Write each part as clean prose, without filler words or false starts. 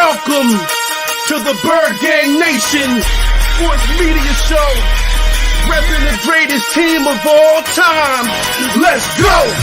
Welcome to the Bird Gang Nation Sports Media Show, repping the greatest team of all time. Let's go!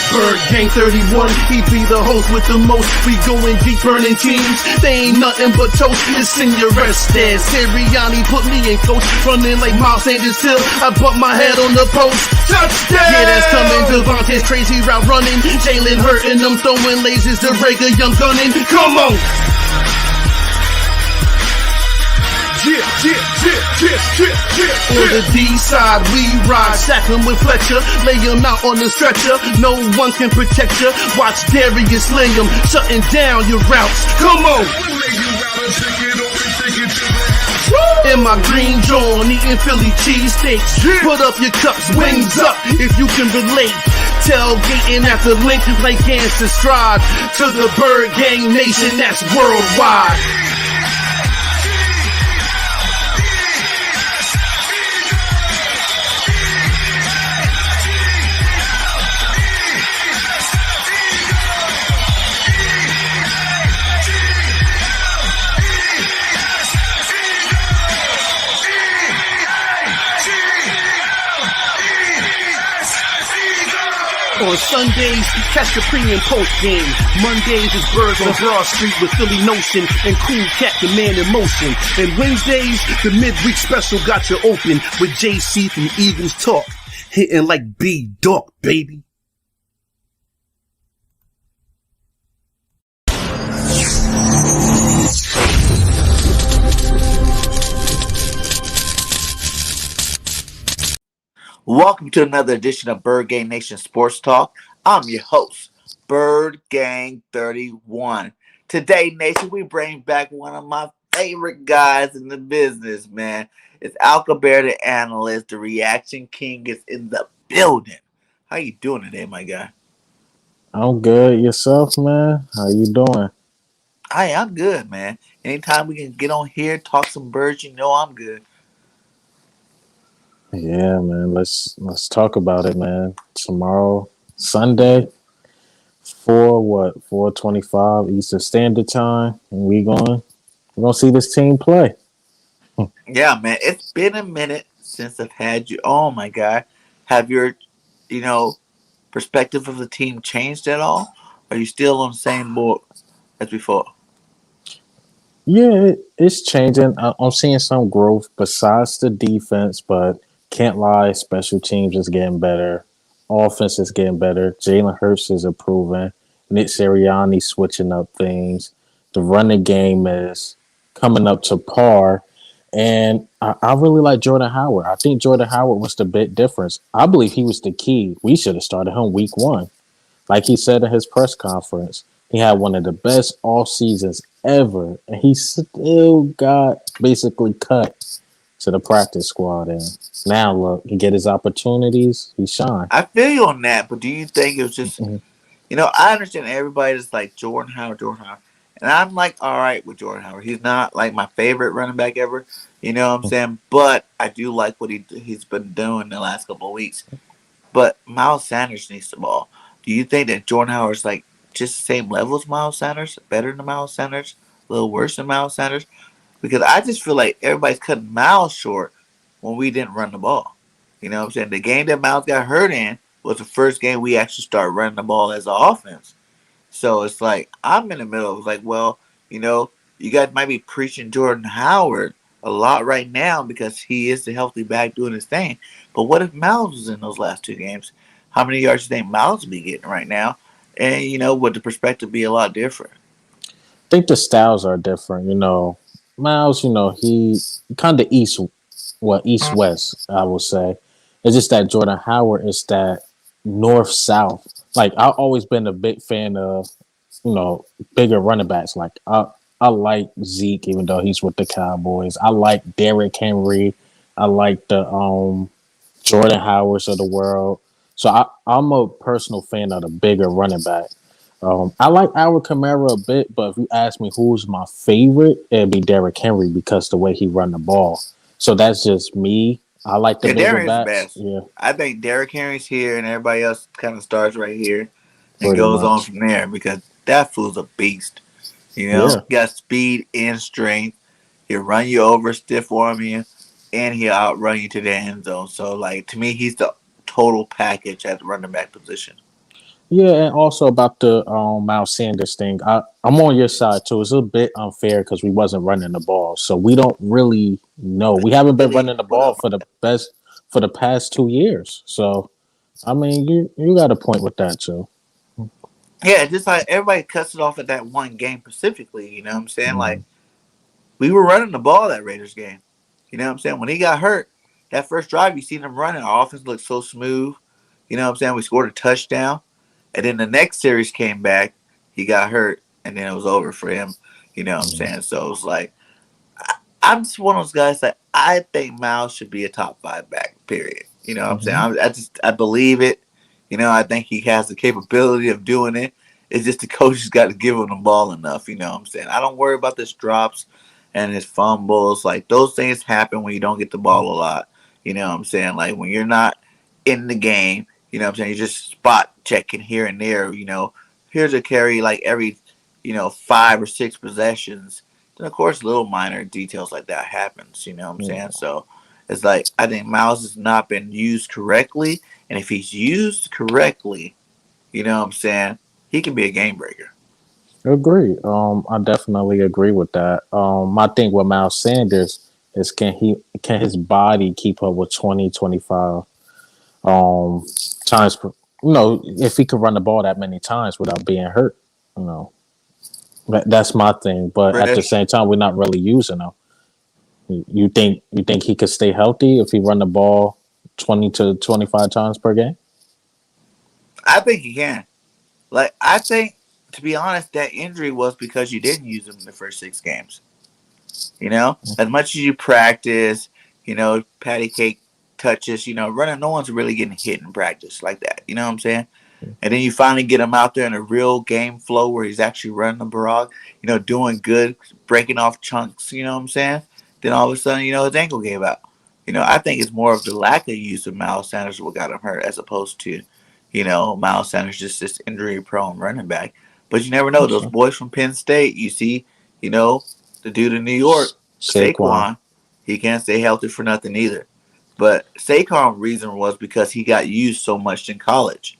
Bird Gang 31, he be the host with the most. We going deep, burning teams. They ain't nothing but toast. It's in your rest there. Sirianni put me in coach, running like Miles Sanders till I bump my head on the post. Touchdown! Yeah, that's coming. Devontae's crazy route running. Jalen hurting them, throwing lasers. The Rager Young gunning. Come on! On the D side, we ride, sack him with Fletcher, lay him out on the stretcher. No one can protect you. Watch Darius lay him, shutting down your routes. Come on! In my green John, eating Philly cheesesteaks. Put up your cups, wings up, if you can relate. Tailgating at the link like Gangsta Stride. To the Bird Gang Nation, that's worldwide. On Sundays, catch the pre and post game. Mondays is Birds on Broad Street with Philly Notion and Cool Cat, the man in motion. And Wednesdays, the midweek special got you open with JC from Eagles Talk. Hitting like B-Dog, baby. Welcome to another edition of Bird Gang Nation Sports Talk. I'm your host, Bird Gang 31. Today, Nation, we bring back one of my favorite guys in the business, man. It's Alkabeer, the Analyst. The Reaction King is in the building. How you doing today, my guy? I'm good. Yourself, man? How you doing? I'm good, man. Anytime we can get on here, talk some birds, you know I'm good. Yeah, man. Let's talk about it, man. Tomorrow, Sunday, 4:25 Eastern Standard Time, and we're gonna see this team play. Yeah, man. It's been a minute since I've had you. Oh my God, have your, perspective of the team changed at all? Are you still on the same board as before? Yeah, it's changing. I'm seeing some growth besides the defense, but can't lie, special teams is getting better. Offense is getting better. Jalen Hurts is improving. Nick Sirianni switching up things. The running game is coming up to par. And I really like Jordan Howard. I think Jordan Howard was the big difference. I believe he was the key. We should have started him week 1. Like he said in his press conference, he had one of the best off seasons ever. And he still got basically cut to the practice squad. And now, look, he get his opportunities, he shine. I feel you on that, but do you think it was just, I understand everybody's like Jordan Howard. And I'm like, all right with Jordan Howard. He's not like my favorite running back ever, you know what I'm saying? But I do like what he's been doing the last couple of weeks. But Miles Sanders needs the ball. Do you think that Jordan Howard's like just the same level as Miles Sanders? Better than Miles Sanders? A little worse than Miles Sanders? Because I just feel like everybody's cutting Miles short when we didn't run the ball. You know what I'm saying? The game that Miles got hurt in was the first game we actually started running the ball as an offense. So it's like, I'm in the middle. It's like, well, you guys might be preaching Jordan Howard a lot right now because he is the healthy back doing his thing. But what if Miles was in those last 2 games? How many yards do you think Miles would be getting right now? And, would the perspective be a lot different? I think the styles are different. Miles, he kind of east-west, I would say. It's just that Jordan Howard is that north-south. Like, I've always been a big fan of, bigger running backs. Like, I like Zeke, even though he's with the Cowboys. I like Derrick Henry. I like the Jordan Howards of the world. So I'm a personal fan of the bigger running back. I like Alvin Kamara a bit, but if you ask me who's my favorite, it'd be Derrick Henry because the way he run the ball. So that's just me. I like the Yeah, bigger Darius backs. best. Yeah, I think Derrick Henry's here, and everybody else kind of starts right here and pretty goes on much. from there because that fool's a beast. You know, Yeah, he got speed and strength. He'll run you over, stiff arm you, and he'll outrun you to the end zone. So, like to me, he's the total package at the running back position. yeah, and also about the Miles Sanders thing. I'm on your side too. It's a bit unfair because we wasn't running the ball, so we don't really know. We haven't been Really, running the what ball up? for the past 2 years. So I mean, you got a point with that too. Yeah, just like everybody cuts it off at that one game specifically. You know what I'm saying? Mm-hmm. Like we were running the ball that Raiders game. You know what I'm saying? When he got hurt, that first drive, you seen him running. Our offense looked so smooth. You know what I'm saying? We scored a touchdown. And then the next series came back. He got hurt. And then it was over for him. You know what I'm saying? So it was like, I'm just one of those guys that I think Miles should be a top five back, period. You know what I'm saying? Mm-hmm. I believe it. You know, I think he has the capability of doing it. It's just the coach has got to give him the ball enough. You know what I'm saying? I don't worry about his drops and his fumbles. Like, those things happen when you don't get the ball a lot. You know what I'm saying? Like, when you're not in the game, you know what I'm saying? You're just spot checking here and there. You know, here's a carry like every, 5 or 6 possessions. Then, of course, little minor details like that happens. You know what I'm saying? So it's like, I think Miles has not been used correctly. And if he's used correctly, you know what I'm saying, he can be a game breaker. Agree. I definitely agree with that. My thing with Miles Sanders is can his body keep up with 20 25 um times per, if he could run the ball that many times without being hurt, you know. That's my thing. But at the Fresh. same time we're not really using him. You think he could stay healthy if he run the ball 20 to 25 times per game? I think he can. Like, I think, to be honest, that injury was because you didn't use him in the first 6 games. You know, as much as you practice, patty cake touches, running, no one's really getting hit in practice like that. You know what I'm saying? And then you finally get him out there in a real game flow where he's actually running the barrage, doing good, breaking off chunks, you know what I'm saying? Then all of a sudden, his ankle gave out. I think it's more of the lack of use of Miles Sanders what got him hurt as opposed to, Miles Sanders just this injury prone running back. But you never know. Those Okay. boys from Penn State, you see, you know, the dude in New York, Saquon. Saquon, he can't stay healthy for nothing either. But Saquon's reason was because he got used so much in college.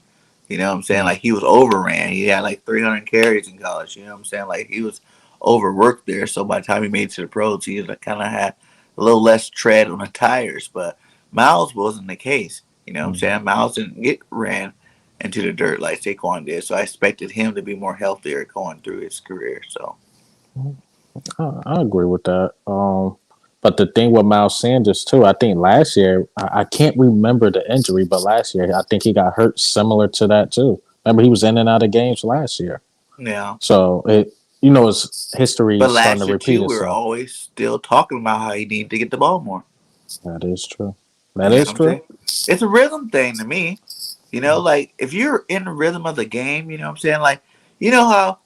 You know what I'm saying? Mm. Like, he was overran. He had like 300 carries in college. You know what I'm saying? Like, he was overworked there. So by the time he made it to the pros, he kind of had a little less tread on the tires. But Miles wasn't the case. You know what I'm Mhm. saying? Miles didn't get ran into the dirt like Saquon did. So I expected him to be more healthier going through his career. So I agree with that. But the thing with Miles Sanders too, I think last year I can't remember the injury, but last year I think he got hurt similar to that too. Remember he was in and out of games last year, yeah. so his history But is starting to last year repeat too, we were itself. always still talking about how he needed to get the ball more. That is true. You That know what is I'm saying? true. It's a rhythm thing to me. Like, if you're in the rhythm of the game, you know what I'm saying? Like, how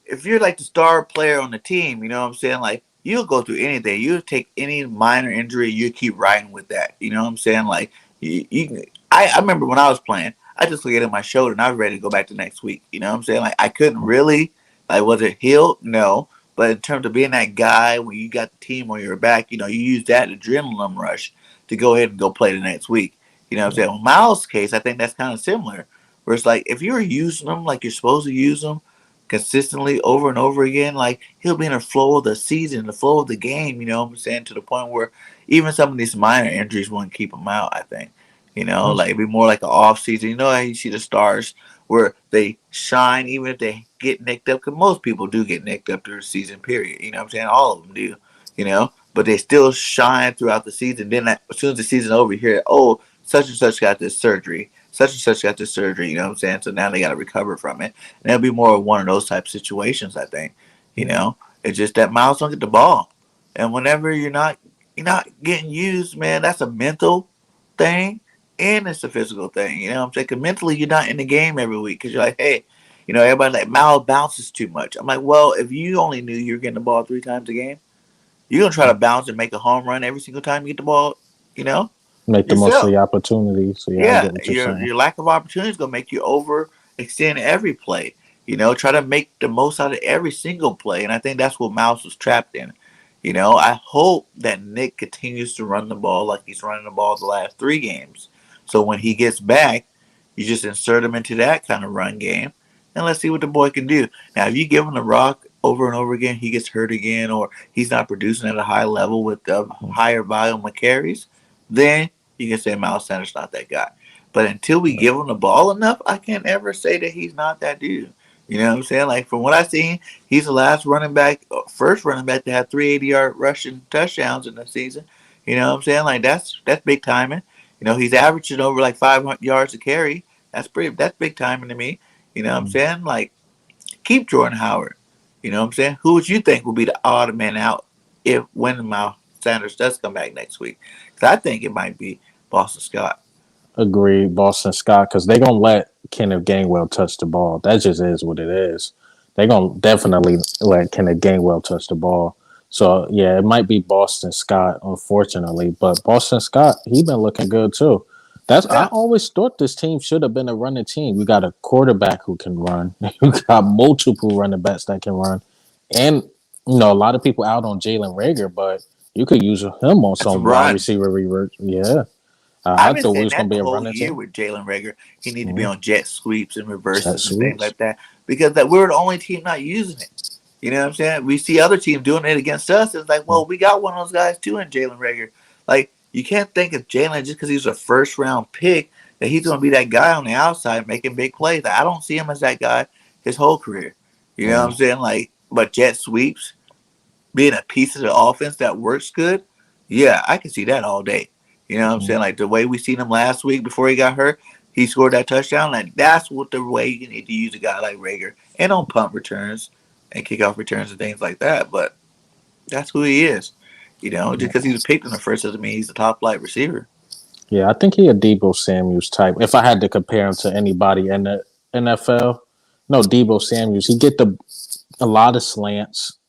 if you're like the star player on the team, you know what I'm saying? Like, you'll go through anything. You'll take any minor injury, you keep riding with that. You know what I'm saying? Like, you can. I remember when I was playing, I just looked at my shoulder and I was ready to go back to next week. You know what I'm saying? Like, I couldn't really. Like, was it healed? No. But in terms of being that guy when you got the team on your back, you use that adrenaline rush to go ahead and go play the next week. You know what I'm saying? Well, Miles' case, I think that's kind of similar. Where it's like, if you're using them like you're supposed to use them, consistently over and over again, like, he'll be in the flow of the season, the flow of the game, you know what I'm saying, to the point where even some of these minor injuries wouldn't keep him out, I think. Like, it'd be more like an off season. You know how you see the stars where they shine even if they get nicked up, because most people do get nicked up through the season period. You know what I'm saying? All of them do, but they still shine throughout the season. Then as soon as the season's over, you hear, oh, such and such got this surgery. Such and such got this surgery, you know what I'm saying? So now they got to recover from it. And it'll be more of one of those type situations, I think. It's just that Miles don't get the ball, and whenever you're not getting used, man, that's a mental thing and it's a physical thing. You know what I'm saying? 'Cause mentally, you're not in the game every week because you're like, hey, everybody like Miles bounces too much. I'm like, well, if you only knew you're getting the ball 3 times a game, You're gonna try to bounce and make a home run every single time you get the ball, you know, Make the most of yourself. the opportunity. So yeah, I Yeah, get what you're your saying. your lack of opportunity is gonna make you overextend every play. Try to make the most out of every single play, and I think that's what Mouse was trapped in. I hope that Nick continues to run the ball like he's running the ball the last 3 games. So when he gets back, you just insert him into that kind of run game, and let's see what the boy can do. Now, if you give him the rock over and over again, he gets hurt again, or he's not producing at a high level with a higher volume of carries, then you can say Miles Sanders not that guy. But until we give him the ball enough, I can't ever say that he's not that dude. You know what I'm saying? Like from what I've seen, he's the last running back, first running back to have 380-yard rushing touchdowns in the season. You know what I'm saying? Like that's big timing. He's averaging over like 500 yards a carry. That's big timing to me. You know what I'm saying? Like keep Jordan Howard. You know what I'm saying? Who would you think will be the odd man out if when Miles Sanders does come back next week? Because I think it might be Boston Scott. Agree, Boston Scott, because they're gonna let Kenneth Gainwell touch the ball. That just is what it is. They're gonna definitely let Kenneth Gainwell touch the ball. So yeah, it might be Boston Scott, unfortunately, but Boston Scott, he been looking good too. That's I Yeah, always thought this team should have been a running team. We got a quarterback who can run. You got multiple running backs that can run, and a lot of people out on Jalen Rager, but you could use him on that's a some wide run. receiver revert. Yeah, I've I been thought we saying was gonna that be the a whole running year team. with Jalen Rager. He needed to be Mm-hmm. on jet sweeps and Jet reverses and things sweeps. like that because that we're the only team not using it. You know what I'm saying? We see other teams doing it against us. It's like, well, we got one of those guys too in Jalen Rager. Like, you can't think of Jalen just because he's a first round pick that he's going to be that guy on the outside making big plays. I don't see him as that guy his whole career. You know what I'm Yeah. saying? Like, but jet sweeps, being a piece of the offense that works good, yeah, I can see that all day. You know what I'm Mm-hmm. saying? Like the way we seen him last week before he got hurt, he scored that touchdown. Like that's what the way you need to use a guy like Rager and on punt returns and kickoff returns and things like that. But that's who he is. Just because he was picked in the first doesn't mean he's the top flight receiver. Yeah, I think he a Debo Samuels type. If I had to compare him to anybody in the NFL, no, Debo Samuels. He get a lot of slants.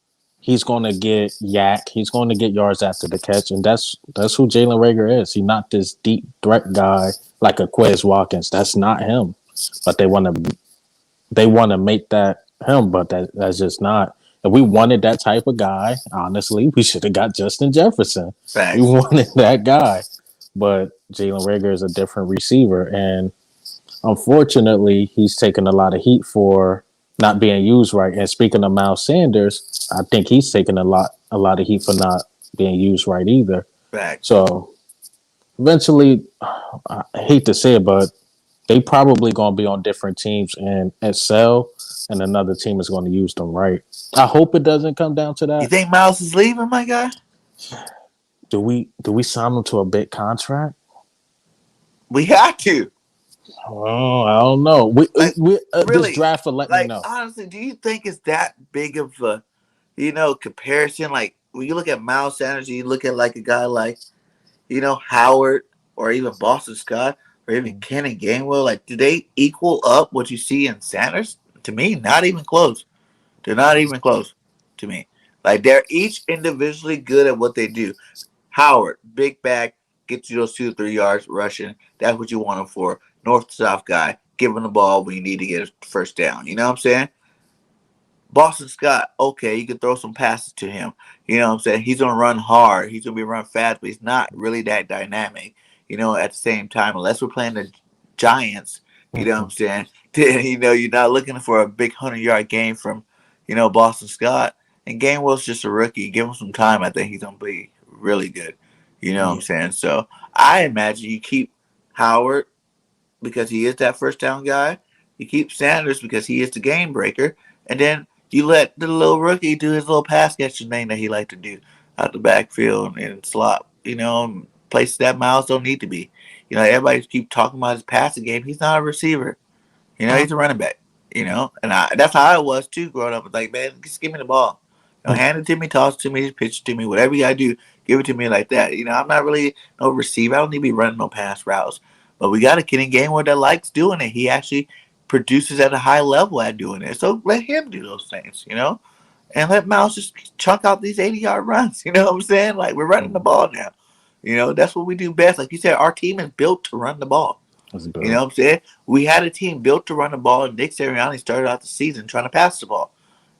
He's going to get yak. He's going to get yards after the catch, and that's who Jalen Rager is. He's not this deep threat guy like a Quez Watkins. That's not him. But they want to make that him, but that's just not. If we wanted that type of guy, honestly, we should have got Justin Jefferson. We Facts. wanted that guy, but Jalen Rager is a different receiver, and unfortunately, he's taken a lot of heat for not being used right. And speaking of Miles Sanders, I think he's taken a lot of heat for not being used right either. Facts. So eventually, I hate to say it, but they probably going to be on different teams and excel, and another team is going to use them right. I hope it doesn't come down to You that. think Miles is leaving, my guy? Do we sign him to a big contract? We have to. Oh, I don't know. We Like, we this really. draft will let me Like, know. honestly, do you think it's that big of a, comparison? Like, when you look at Miles Sanders, you look at like a guy like Howard or even Boston Scott or even Kenny Gainwell, like, do they equal up what you see in Sanders? To me, not even close. They're not even close to me. Like, they're each individually good at what they do. Howard, big back, gets you those 2 to 3 yards rushing. That's what you want him for. North to south guy, give him the ball when you need to get a first down. You know what I'm saying? Boston Scott, okay, you can throw some passes to him. You know what I'm saying? He's gonna run hard. He's gonna be run fast, but he's not really that dynamic. At the same time, unless we're playing the Giants, you know what I'm saying? Then you're not looking for a big 100-yard game from, Boston Scott. And Gainwell's just a rookie. Give him some time. I think he's gonna be really good. You know what I'm Yeah. saying? So I imagine you keep Howard because he is that first down guy. You keep Sanders because he is the game breaker, and then you let the little rookie do his little pass catching thing that he like to do out the backfield and slot. Places that Miles don't need to be. Everybody keep talking about his passing game. He's not a receiver. He's a running back. And that's how I was too growing up. It's like, man, just give me the ball. Hand it to me, toss it to me, pitch it to me, whatever you gotta do, give it to me like that. I'm not really no receiver. I don't need to be running no pass routes. But we got a kid in Gainwell that likes doing it. He actually produces at a high level at doing it. So let him do those things. and let Miles just chunk out these 80-yard runs. You know what I'm saying? Like, we're running the Mm, ball now. That's what we do best. Like you said, our team is built to run the ball. that's You know good. what I'm saying? We had a team built to run the ball, and Nick Sirianni started out the season trying to pass the ball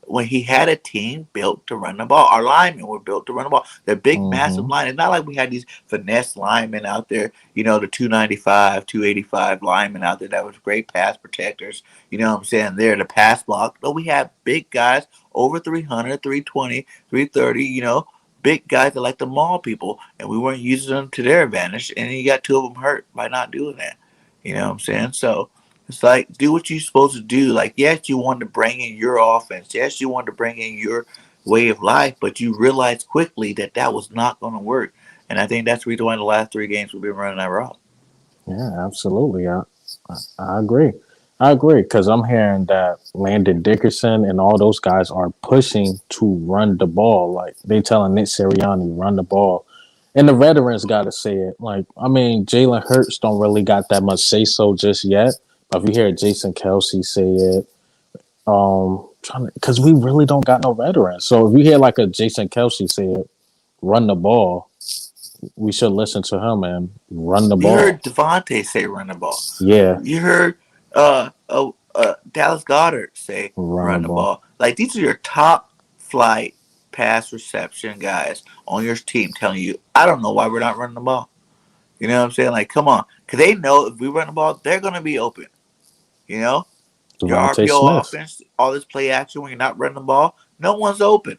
when he had a team built to run the ball. Our linemen were built to run the ball. They're big, massive Mm-hmm. line. It's not like we had these finesse linemen out there, the 295, 285 linemen out there that was great pass protectors. You know what I'm saying? They're the pass block. No, we had big guys over 300, 320, 330, big guys that like to maul people, and we weren't using them to their advantage. And you got two of them hurt by not doing that. You know what I'm saying? So it's like, do what you're supposed to do. Like, yes, you want to bring in your offense. Yes, you want to bring in your way of life, but you realize quickly that that was not going to work. And I think that's the reason why the last three games we've been running that route. Yeah, absolutely. I agree. I agree because I'm hearing that Landon Dickerson and all those guys are pushing to run the ball. Like they telling Nick Sirianni run the ball, and the veterans got to say it. Like I mean, Jalen Hurts don't really got that much say so just yet. But if you hear Jason Kelsey say it, trying because we really don't got no veterans. So if you hear like a Jason Kelsey say it, run the ball, we should listen to him and run the You ball. heard Devontae say run the ball. Yeah, You heard Dallas Goddard say run the run the ball. ball. Like, these are your top flight pass reception guys on your team telling you, I don't know why we're not running the ball. You know what I'm saying? Like, come on. Because they know if we run the ball, they're going to be open. You know? Your Devontae RPO Smith. offense, all this play action when you're not running the ball, no one's open.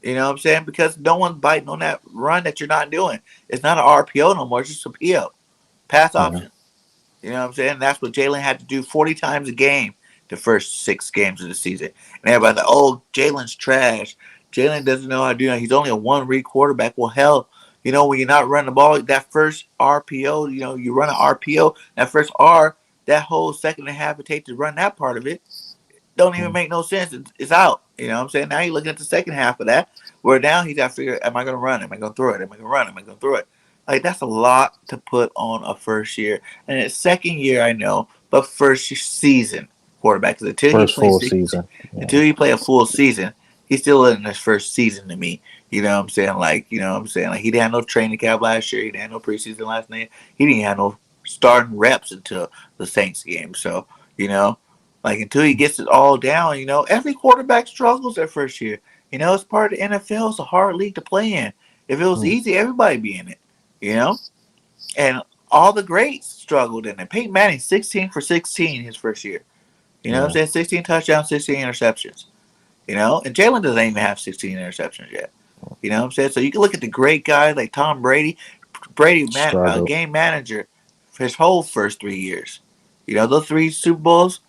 You know what I'm saying? Because no one's biting on that run that you're not doing. It's not an RPO no more. It's just a PO, pass Yeah, option. You know what I'm saying? That's what Jalen had to do 40 times a game the first 6 games of the season. And everybody's like, oh, Jalen's trash. Jalen doesn't know how to do that. He's only a one read quarterback. Well, hell, when you're not running the ball, that first RPO, you run an RPO, that first R, that whole second and a half it takes to run that part of it don't even mm, make no sense. It's out. You know what I'm saying? Now you're looking at the second half of that, where now he's got to figure, am I going to run? Am I going to throw it? Am I going to run? Am I going to throw it? Like, that's a lot to put on a first year. And it's second year, I know, but first season quarterback. Because first full season. Yeah, until he play a full season, he's still in his first season to me. You know what I'm saying? Like, Like, he didn't have no training camp last year. He didn't have no preseason last night. He didn't have no starting reps until the Saints game. So, you know, like, until he gets it all down, every quarterback struggles their first year. It's part of the NFL. It's a hard league to play in. If it was mm, easy, everybody be in it. You know, and all the greats struggled in it. Peyton Manning, 16 for 16 his first year. You know what I'm yeah, saying? 16 touchdowns, 16 interceptions. And Jalen doesn't even have 16 interceptions yet. You know what I'm saying? So you can look at the great guys like Tom Brady. Brady, struggled. game manager for his whole first 3 years. Those three Super Bowls,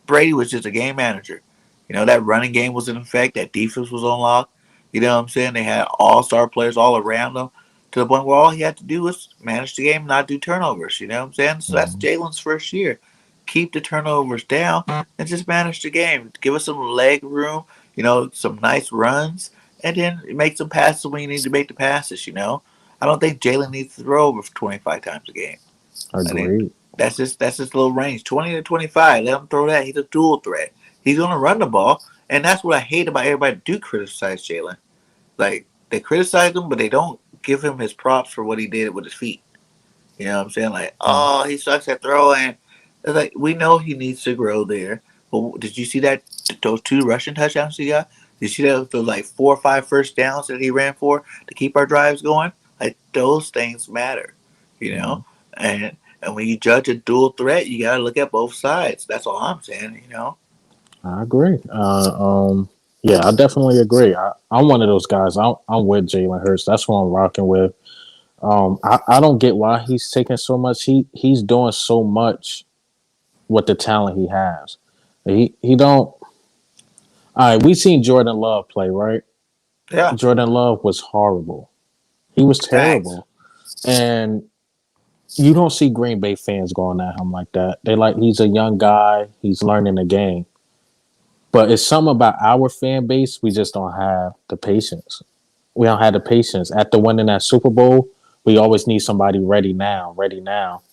Brady was just a game manager. That running game was in effect. That defense was on lock. You know what I'm saying? They had all-star players all around them to the point where all he had to do was manage the game, not do turnovers. You know what I'm saying? So that's Mm, Jalen's first year. Keep the turnovers down and just manage the game. Give us some leg room, some nice runs, and then make some passes when you need to make the passes. I don't think Jalen needs to throw over 25 times a game. I think agreed. that's his little range, 20 to 25. Let him throw that. He's a dual threat. He's gonna run the ball, and that's what I hate about everybody that do criticize Jalen. Like, they criticize him, but they don't give him his props for what he did with his feet. You know what I'm saying? Like, Mm. oh, he sucks at throwing. It's like, we know he needs to grow there. But did you see that those 2 rushing touchdowns he got? Did you see those like 4 or 5 first downs that he ran for to keep our drives going? Like, those things matter, you know. Mm. And when you judge a dual threat, you gotta look at both sides. That's all I'm saying. I agree. Yeah, I definitely agree. I'm one of those guys. I'm with Jalen Hurts. That's what I'm rocking with. I don't get why he's taking so much. He's doing so much with the talent he has. He don't. All right, we seen Jordan Love play, right? Yeah, Jordan Love was horrible. He was facts. terrible, and you don't see Green Bay fans going at him like that. They like he's a young guy. He's learning the game. But it's something about our fan base. We just don't have the patience. We don't have the patience. After winning that Super Bowl, we always need somebody ready now, ready now.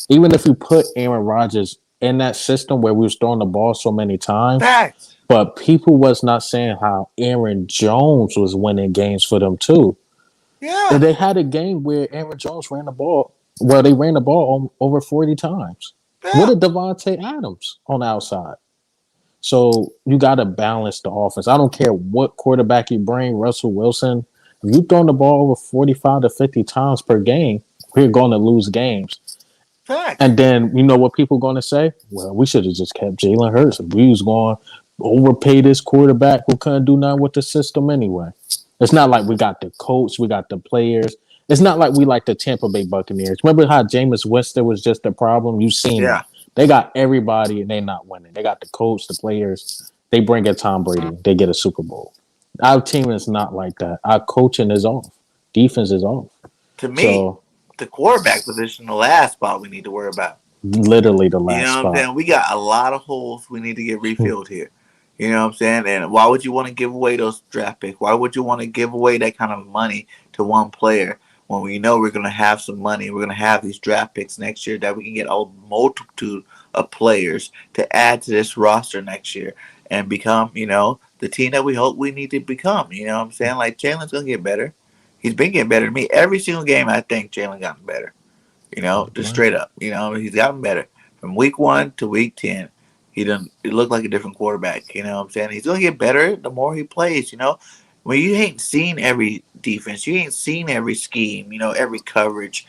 Even if you put Aaron Rodgers in that system where we was throwing the ball so many times, Facts. But people was not saying how Aaron Jones was winning games for them too. Yeah, And they had a game where Aaron Jones ran the ball. Well, they ran the ball over 40 times. What yeah, did Devontae Adams on the outside? So you got to balance the offense. I don't care what quarterback you bring, Russell Wilson. If you throwing the ball over 45 to 50 times per game, we're going to lose games. facts. And then you know what people going to say? Well, we should have just kept Jalen Hurts. If we was going to overpay this quarterback who couldn't do nothing with the system anyway. It's not like we got the coach, we got the players. It's not like we like the Tampa Bay Buccaneers. Remember how Jameis Winston was just the problem? You've seen Yeah, that. They got everybody and they not winning. They got the coach, the players. They bring in Tom Brady. They get a Super Bowl. Our team is not like that. Our coaching is off. Defense is off. to me, So the quarterback position, the last spot we need to worry about. literally the You last know what I'm spot. saying? We got a lot of holes we need to get refilled here. You know what I'm saying? And why would you want to give away those draft picks? Why would you want to give away that kind of money to one player when we know we're going to have some money? We're going to have these draft picks next year that we can get a multitude of players to add to this roster next year and become, the team that we hope we need to become. You know what I'm saying? Like, Jalen's going to get better. He's been getting better to me. Every single game, I think Jalen gotten better. Just straight up. He's gotten better from week 1 to week 10. He looked like a different quarterback. You know what I'm saying? He's gonna get better the more he plays. When you ain't seen every defense, you ain't seen every scheme. Every coverage.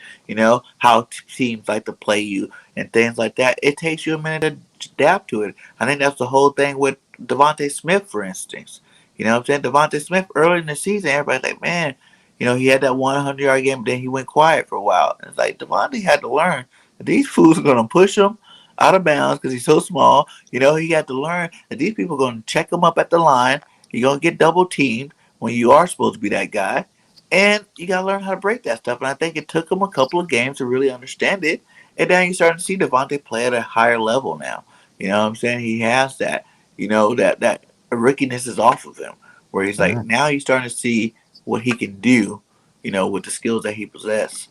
How teams like to play you and things like that. It takes you a minute to adapt to it. I think that's the whole thing with Devontae Smith, for instance. You know what I'm saying? Devontae Smith early in the season, everybody's like, man, he had that 100-yard game, but then he went quiet for a while. And it's like Devontae had to learn that these fools are going to push him out of bounds because he's so small. He had to learn that these people are going to check him up at the line. You're going to get double teamed when you are supposed to be that guy. And you got to learn how to break that stuff. And I think it took him a couple of games to really understand it. And then you're starting to see Devontae play at a higher level now. You know what I'm saying? He has that, that rookiness is off of him. Where he's like, Yeah, now he's starting to see what he can do, with the skills that he possesses.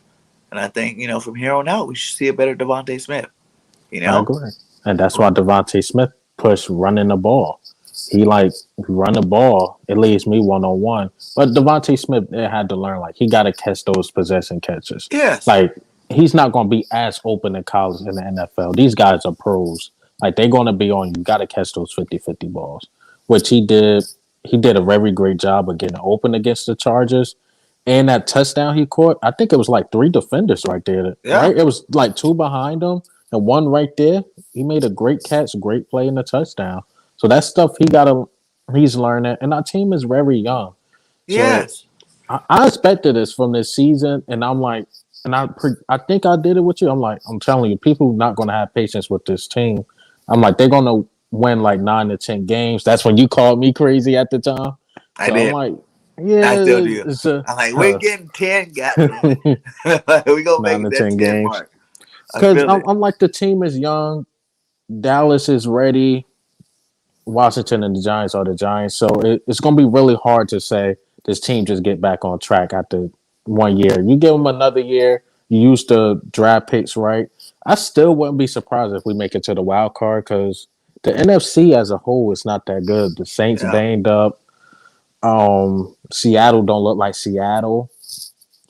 And I think, from here on out, we should see a better Devontae Smith. You I know? agree. And that's why Devontae Smith pushed running the ball. He run the ball. It leaves me 1-on-1. But Devontae Smith had to learn he got to catch those possession catches. Yes. Like he's not going to be as open in college in the NFL. These guys are pros. They're going to be on you. Got to catch those 50-50 balls, which he did. He did a very great job of getting open against the Chargers. And that touchdown he caught, I think it was 3 defenders right there. Yeah. Right? It was 2 behind him and 1 right there. He made a great catch, great play in the touchdown. So that stuff he's learning, and our team is very young. So Yes. I expected this from this season, and I'm like, and I think I did it with you. I'm telling you, people not going to have patience with this team. I'm like, they're going to win 9 to 10 games. That's when you called me crazy at the time. I So I'm did. like, I yeah, still do. it's a I'm like, we're getting 10, goddamn it. We going to make 9 it to that 10 10 games. mark. I Because feel it. I'm like, the team is young. Dallas is ready. Washington and the Giants are the Giants. So it's going to be really hard to say this team just get back on track after 1 year. You give them another year, you use the draft picks right. I still wouldn't be surprised if we make it to the wild card because the NFC as a whole is not that good. The Saints Yeah. banged up. Seattle don't look like Seattle.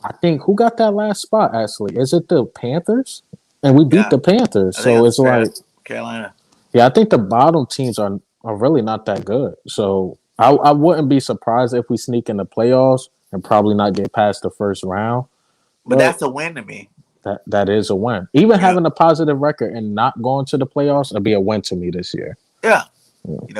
I think who got that last spot actually? Is it the Panthers? And we beat Yeah. the Panthers. I think So it's that's Carolina. yeah, I think the bottom teams are really not that good. So I wouldn't be surprised if we sneak in the playoffs and probably not get past the first round. But But that's a win to me. that is a win. Even You know? having a positive record and not going to the playoffs would be a win to me this year. Yeah.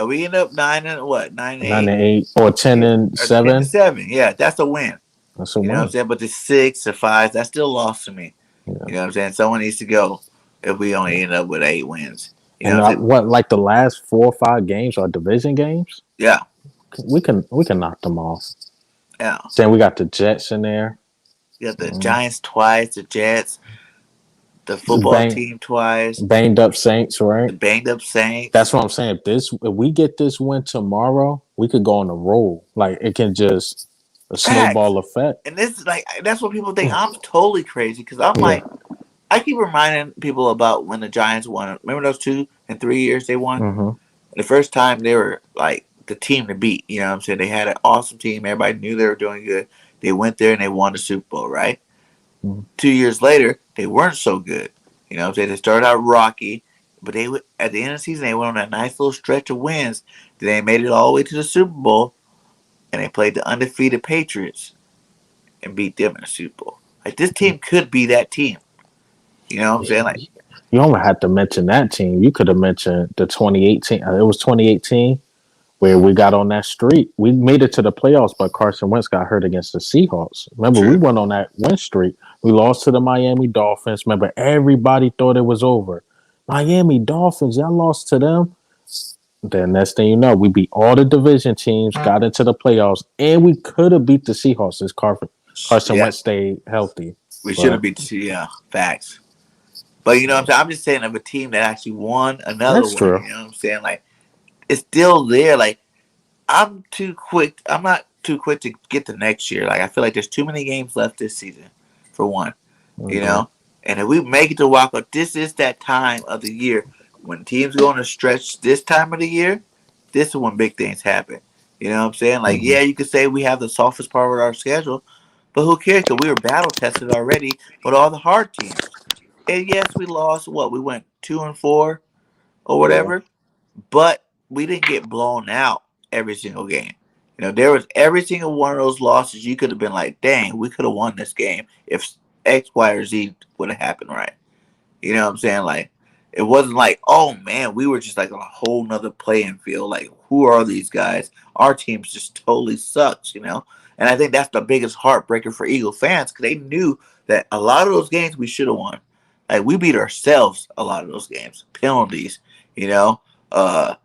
We end up 9-8. 9-8 or ten Yeah. and Or 10 to seven. 7. Yeah, that's a win. That's a You know what I'm win. saying? But the 6 or 5, that's still lost to me. Yeah. You know what I'm saying? Someone needs to go if we only end up with 8 wins. You know And what I'm saying? what the last 4 or 5 games are division games? Yeah. We can knock them off. Yeah. Then we got the Jets in there. You got the Giants twice, the Jets, the football team twice, Banged up Saints, the right? banged up Saints. That's what I'm saying. If we get this win tomorrow, we could go on a roll. It can just a snowball effect. And this is that's what people think. I'm totally crazy because I'm Yeah. I keep reminding people about when the Giants won. Remember those 2 and 3 years they won? Mm-hmm. The first time they were like the team to beat. You know what I'm saying? They had an awesome team. Everybody knew they were doing good. They went there and they won the Super Bowl, right? Mhm. 2 years later, they weren't so good. You know what I'm saying? They started out rocky, but at the end of the season they went on a nice little stretch of wins. Then they made it all the way to the Super Bowl and they played the undefeated Patriots and beat them in the Super Bowl. Like this team could be that team. You know what I'm saying? Like You only had to mention that team. You could have mentioned the 2018. It was 2018 where we got on that streak. We made it to the playoffs, but Carson Wentz got hurt against the Seahawks. Remember, we true. went on that win streak. We lost to the Miami Dolphins. Remember, everybody thought it was over. Miami Dolphins, y'all lost to them. Then next thing you know, we beat all the division teams, got into the playoffs, and we could have beat the Seahawks if Carson Yeah, Wentz stayed healthy. we should have But beat the yeah, facts. But you know what I'm saying? I'm just saying of a team that actually won another that's one. true. You know what I'm saying? Like it's still there. Like I'm too quick. I'm not too quick to get to next year. Like I feel like there's too many games left this season, for one. I You agree. know, and if we make it to walk up, this is that time of the year when teams go on a stretch. This time of the year, this is when big things happen. You know what I'm saying? Like Mhm. yeah, you could say we have the softest part of our schedule, but who cares? Because we were battle tested already with all the hard teams. And yes, we lost. What we went 2-4 or Yeah. whatever, but we didn't get blown out every single game. You know, there was every single one of those losses. You could have been like, "Dang, we could have won this game if X, Y, or Z would have happened right." You know what I'm saying? Like, it wasn't like, "Oh man, we were just like on a whole nother playing field." Like, who are these guys? Our team's just totally sucks. You know, and I think that's the biggest heartbreaker for Eagle fans because they knew that a lot of those games we should have won. Like, we beat ourselves a lot of those games, penalties. You know, uh,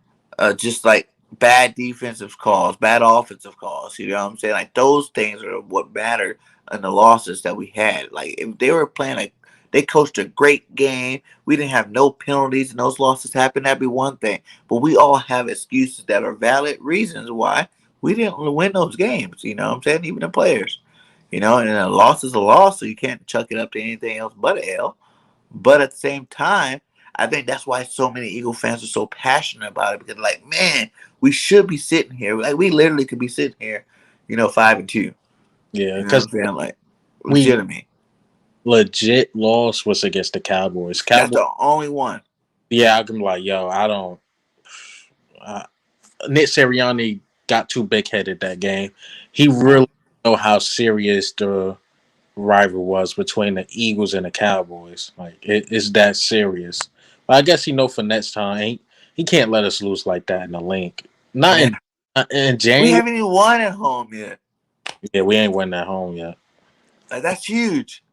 just like bad defensive calls, bad offensive calls. You know what I'm saying? Like those things are what matter in the losses that we had. Like if they were playing like they coached a great game, we didn't have no penalties, and those losses happened. That'd be one thing. But we all have excuses that are valid reasons why we didn't win those games. You know what I'm saying? Even the players. You know, and a loss is a loss, so you can't chuck it up to anything else but a L. But at the same time, I think that's why so many Eagle fans are so passionate about it because, like, man, we should be sitting here. Like, we literally could be sitting here, 5-2. Yeah, You know what because I'm saying? Like, we legitimate. legit loss was against the Cowboys. That's Cowboys. the only one. Yeah, I'm like, yo, I don't. Uh, Nick Sirianni got too big headed that game. He Yeah. really know how serious the rival was between the Eagles and the Cowboys. Like it's that serious. But I guess he know for next time he can't let us lose like that in the link. Not Man, in we January. haven't even won at home yet. Yeah, we ain't win at home yet. Like, that's huge.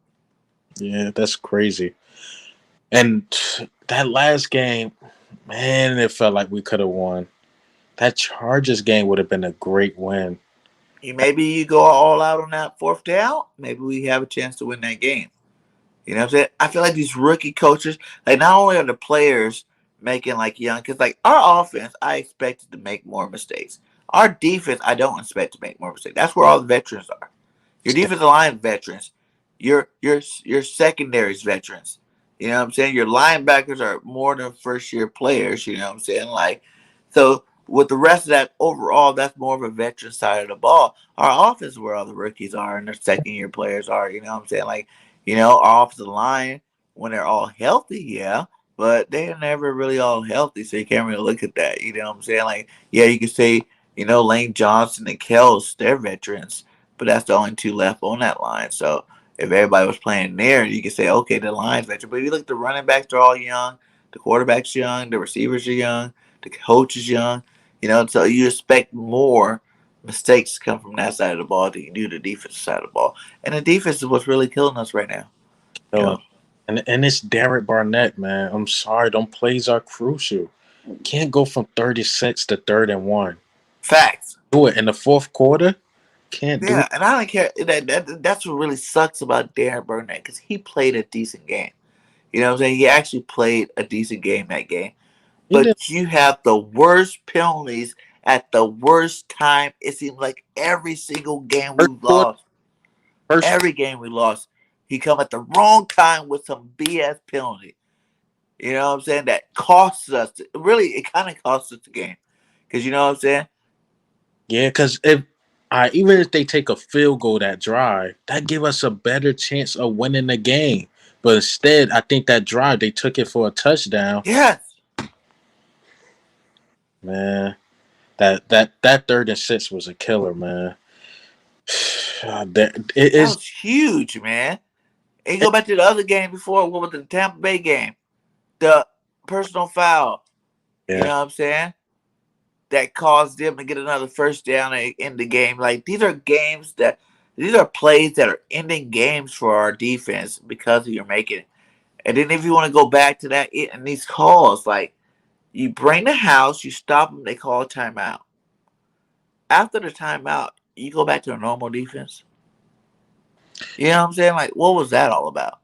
Yeah, that's crazy. And that last game, man, it felt like we could have won. That Chargers game would have been a great win. Maybe you go all out on that fourth down. Maybe we have a chance to win that game. You know what I'm saying? I feel like these rookie coaches, like not only are the players making like young, because like our offense, I expected to make more mistakes. Our defense, I don't expect to make more mistakes. That's where all the veterans are. Your defensive line veterans, your secondaries veterans. You know what I'm saying? Your linebackers are more than first year players. You know what I'm saying? Like, so with the rest of that overall, that's more of a veteran side of the ball. Our offense is where all the rookies are and their second year players are. You know what I'm saying? Like, our offensive line when they're all healthy, yeah, but they're never really all healthy, so you can't really look at that. You know what I'm saying? Like, yeah, you could say, Lane Johnson and Kels, they're veterans, but that's the only two left on that line. So if everybody was playing there, you could say, okay, the line's veteran. But if you look at the running backs, they're all young, the quarterback's young, the receivers are young, the coach is young. So you expect more mistakes to come from that side of the ball than you do the defensive side of the ball. And the defense is what's really killing us right now. You Killing. know, And it's Derek Barnett, man. I'm sorry, them plays are crucial. Can't go from 36 to 3rd and 1. facts. Do it in the fourth quarter. Can't do Yeah, and I don't care. That's what really sucks about Darren Burnett because he played a decent game. You know what I'm saying? He actually played a decent game that game. he did But you have the worst penalties at the worst time. It seems like every single game first we've quarter lost, first every game we lost, he come at the wrong time with some BS penalty. You know what I'm saying? That costs us. Really, it kind of costs us the game. Because you know what I'm saying? Yeah, because if even if they take a field goal that drive, that give us a better chance of winning the game. But instead, I think that drive they took it for a touchdown. Yes. Man, that 3rd and 6 was a killer, man. It That is. was huge, man. And you go back to the other game before, what was the Tampa Bay game? The personal foul. You Yeah. know what I'm saying? That caused them to get another first down in the game. Like these are plays that are ending games for our defense because of your making it. And then if you want to go back to that and these calls, like you bring the house, you stop them, they call a timeout. After the timeout, you go back to a normal defense. You know what I'm saying? Like, what was that all about?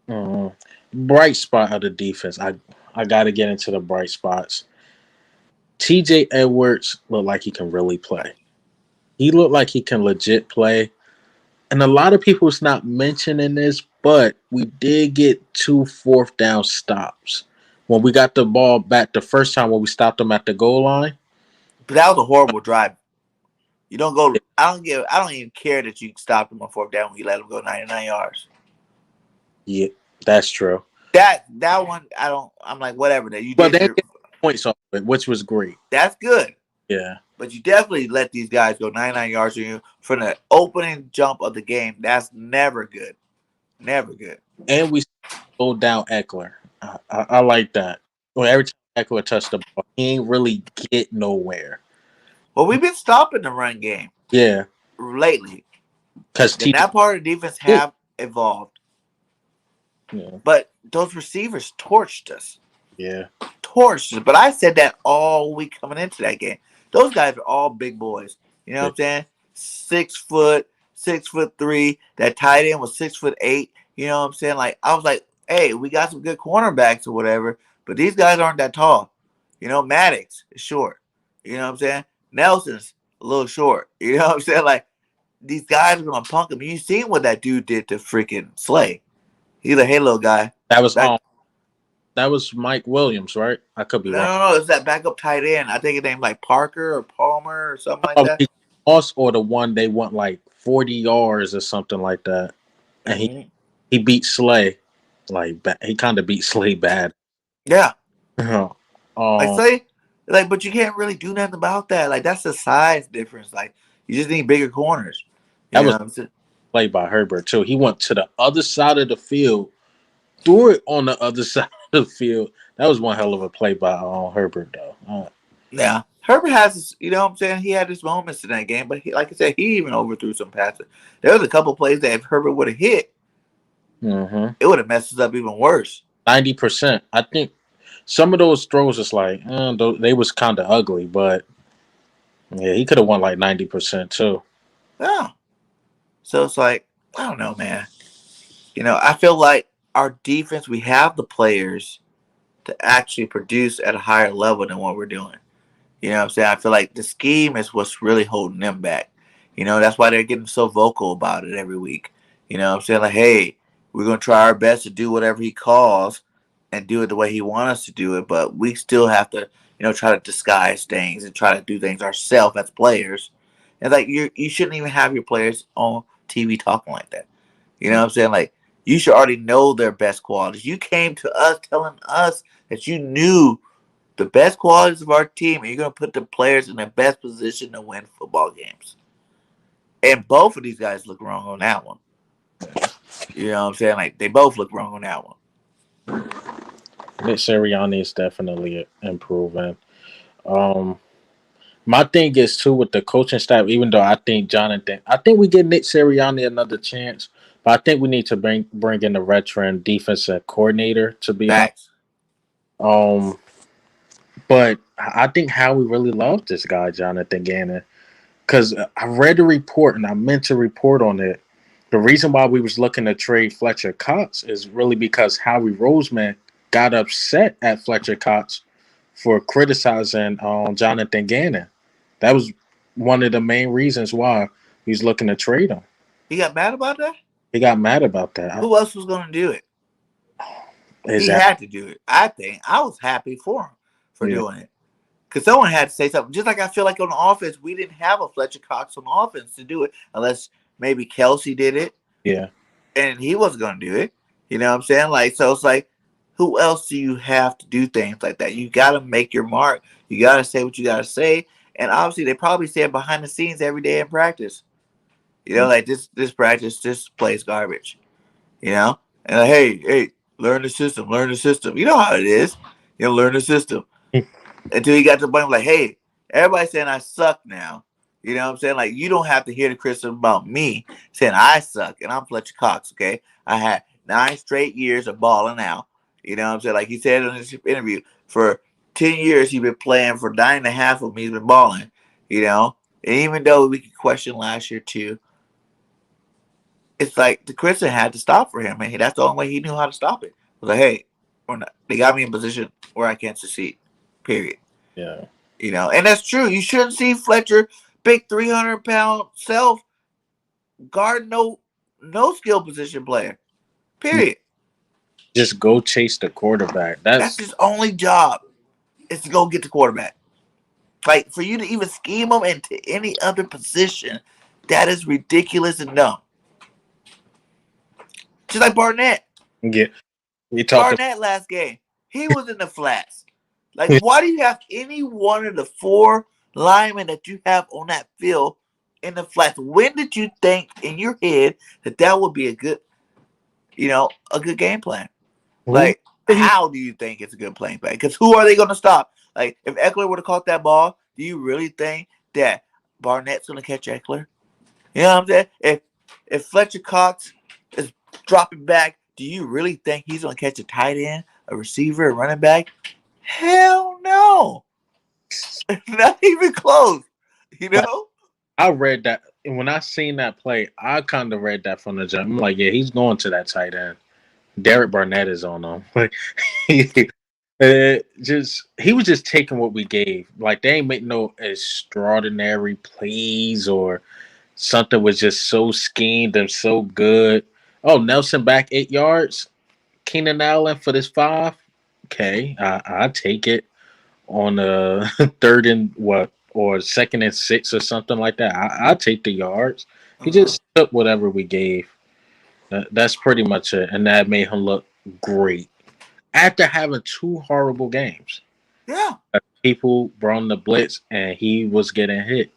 Mhm. Bright spot of the defense. I got to get into the bright spots. T.J. Edwards looked like he can really play. He looked like he can legit play. And a lot of people's not mentioning this, but we did get 2 4th down stops. When we got the ball back the first time when we stopped them at the goal line. But that was a horrible drive. You don't go. I don't even care that you stopped them on fourth down when you let them go 99 yards. Yeah, that's true. That one, I don't. I'm like, whatever. That you But did they your. get points off of it, which was great. That's good. Yeah. But you definitely let these guys go 99 yards on you from the opening jump of the game. That's never good. Never good. And we slowed down Eckler. I like that. Well, every time Eckler touched the ball, he ain't really get nowhere. Well, we've been stopping the run game Yeah, lately. because Then TJ that part of the defense did. have evolved. Yeah, But those receivers torched us. yeah, Torched us. But I said that all week coming into that game. Those guys are all big boys. You know what I'm saying? 6 foot, 6'3". That tight end was 6'8". You know what I'm saying? Like I was like, hey, we got some good cornerbacks or whatever, but these guys aren't that tall. You know, Maddox is short. You know what I'm saying? Nelson's a little short. You know what I'm saying? Like these guys are gonna punk him. You seen what that dude did to freaking Slay. He's a Halo guy. that was Back that was Mike Williams, right? I could be no wrong. no no, it's that backup tight end. I think his name like Parker or Palmer or something like that. Probably us or the one they want like 40 yards or something like that, and Mm-hmm. he beat Slay, like he kind of beat Slay bad. Yeah. Like um, say like but you can't really do nothing about that. Like that's the size difference. Like you just need bigger corners. You that know was what I'm saying? played by Herbert too. He went to the other side of the field, threw it on the other side of the field. That was one hell of a play by Herbert though. Yeah. Herbert has his, you know what I'm saying? He had his moments in that game, but he, like I said, he even overthrew some passes. There was a couple plays that if Herbert would have hit, Mm-hmm. it would have messed us up even worse. 90%. I think some of those throws is like they was kind of ugly, but yeah, he could have won like 90% too. Yeah. So it's like, I don't know, man. You know, I feel like our defense, we have the players to actually produce at a higher level than what we're doing. You know what I'm saying? I feel like the scheme is what's really holding them back. You know, that's why they're getting so vocal about it every week. You know what I'm saying? Like, hey, we're going to try our best to do whatever he calls and do it the way he wants us to do it, but we still have to, you know, try to disguise things and try to do things ourselves as players. And like you shouldn't even have your players on TV talking like that. You know what I'm saying? Like you should already know their best qualities. You came to us telling us that you knew the best qualities of our team, and you're going to put the players in the best position to win football games. And both of these guys look wrong on that one. You know what I'm saying? Like they both look wrong on that one. Nick Sirianni is definitely improving. Um, my thing is too with the coaching staff. Even though I think we give Nick Sirianni another chance, but I think we need to bring in a veteran defensive coordinator. To be honest, Facts. um, but I think Howie really loved this guy, Jonathan Gannon, because I read a report and I meant to report on it. The reason why we was looking to trade Fletcher Cox is really because Howie Roseman got upset at Fletcher Cox for criticizing Jonathan Gannon. That was one of the main reasons why he was looking to trade him. He got mad about that? He got mad about that. Who else was going to do it? He Exactly. had to do it. I think I was happy for him for Yeah. doing it because someone had to say something. Just like I feel like on the offense, we didn't have a Fletcher Cox on offense to do it unless maybe Kelsey did it, Yeah. and he wasn't going to do it. You know what I'm saying? Like, so it's like, who else do you have to do things like that? You got to make your mark. You got to say what you got to say. And obviously, they probably say it behind the scenes every day in practice. You know, like this practice, this plays garbage. You know, and like, hey, learn the system, learn the system. You know how it is. You know, learn the system until he got to the point like, hey, everybody's saying I suck now. You know what I'm saying? Like, you don't have to hear the criticism about me saying I suck and I'm Fletcher Cox, okay? I had 9 straight years of balling out. You know what I'm saying? Like he said in his interview, for 10 years he's been playing, for 9.5 of them he's been balling, you know? And even though we could question last year too, it's like the criticism had to stop for him, and that's the only way he knew how to stop it. It was like, hey, they got me in a position where I can't succeed, period. Yeah. You know, and that's true. You shouldn't see Fletcher, big 300-pound self, guard no skill position player. Period. Just go chase the quarterback. That's That's his only job is to go get the quarterback. Like for you to even scheme him into any other position, that is ridiculous and dumb. Just like Barnett. yeah. We talked Barnett last game, he was in the flats. Like, why do you have any one of the 4 linemen that you have on that field in the flats? When did you think in your head that that would be a good, a good game plan? who Like, how do you think it's a good playing plan? Because who are they going to stop? Like, if Eckler would have caught that ball, do you really think that Barnett's going to catch Eckler? You know what I'm saying? If Fletcher Cox is dropping back, do you really think he's going to catch a tight end, a receiver, a running back? Hell no. Not even close. You like know? I read that when I seen that play, I kind of read that from the jump. I'm like, yeah, he's going to that tight end. Derek Barnett is on him. Like just he was just taking what we gave. Like they ain't make no extraordinary plays or something was just so schemed and so good. Oh, Nelson back 8 yards. Keenan Allen for this 5. Okay, I take it on a third and what or second and 6 or something like that. I take the yards. He Uh-huh. just took whatever we gave. That's pretty much it, and that made him look great after having 2 horrible games. Yeah. People brought him the blitz, and he was getting hit.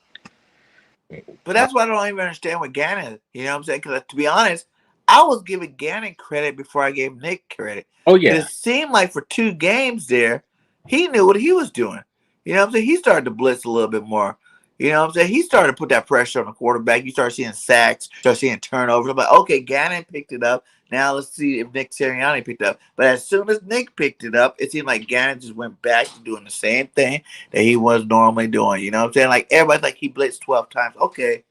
But that's why I don't even understand what Gannon, you know what I'm saying? Because to be honest, I was giving Gannon credit before I gave Nick credit. Oh Because yeah, it seemed like for 2 games there, he knew what he was doing. You know what I'm saying? He started to blitz a little bit more. You know what I'm saying? He started to put that pressure on the quarterback. You start seeing sacks, start seeing turnovers. I'm like, okay, Gannon picked it up. Now let's see if Nick Sirianni picked it up. But as soon as Nick picked it up, it seemed like Gannon just went back to doing the same thing that he was normally doing. You know what I'm saying? Like everybody's like he blitzed 12 times. Okay.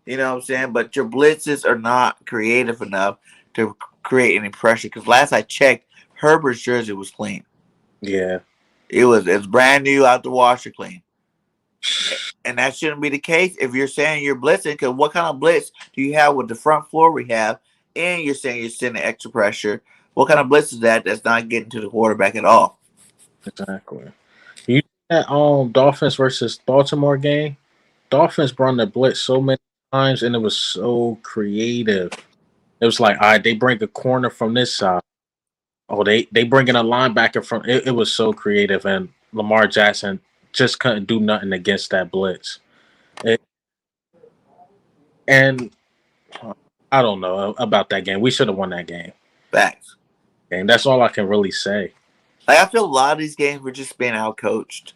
You know what I'm saying? But your blitzes are not creative enough to create any pressure. Because last I checked, Herbert's jersey was clean. yeah. It's brand new out the washer clean. And that shouldn't be the case if you're saying you're blitzing. Because what kind of blitz do you have with the front floor we have? And you're saying you're sending extra pressure. What kind of blitz is that that's not getting to the quarterback at all? Exactly. You that Dolphins versus Baltimore game? Dolphins brought the blitz so many times, and it was so creative. It was like, all right, they bring a corner from this side. Oh, they bring in a linebacker from. It was so creative, and Lamar Jackson just couldn't do nothing against that blitz. It, and I don't know about that game. We should have won that game. Facts. And that's all I can really say. Like I feel a lot of these games were just being outcoached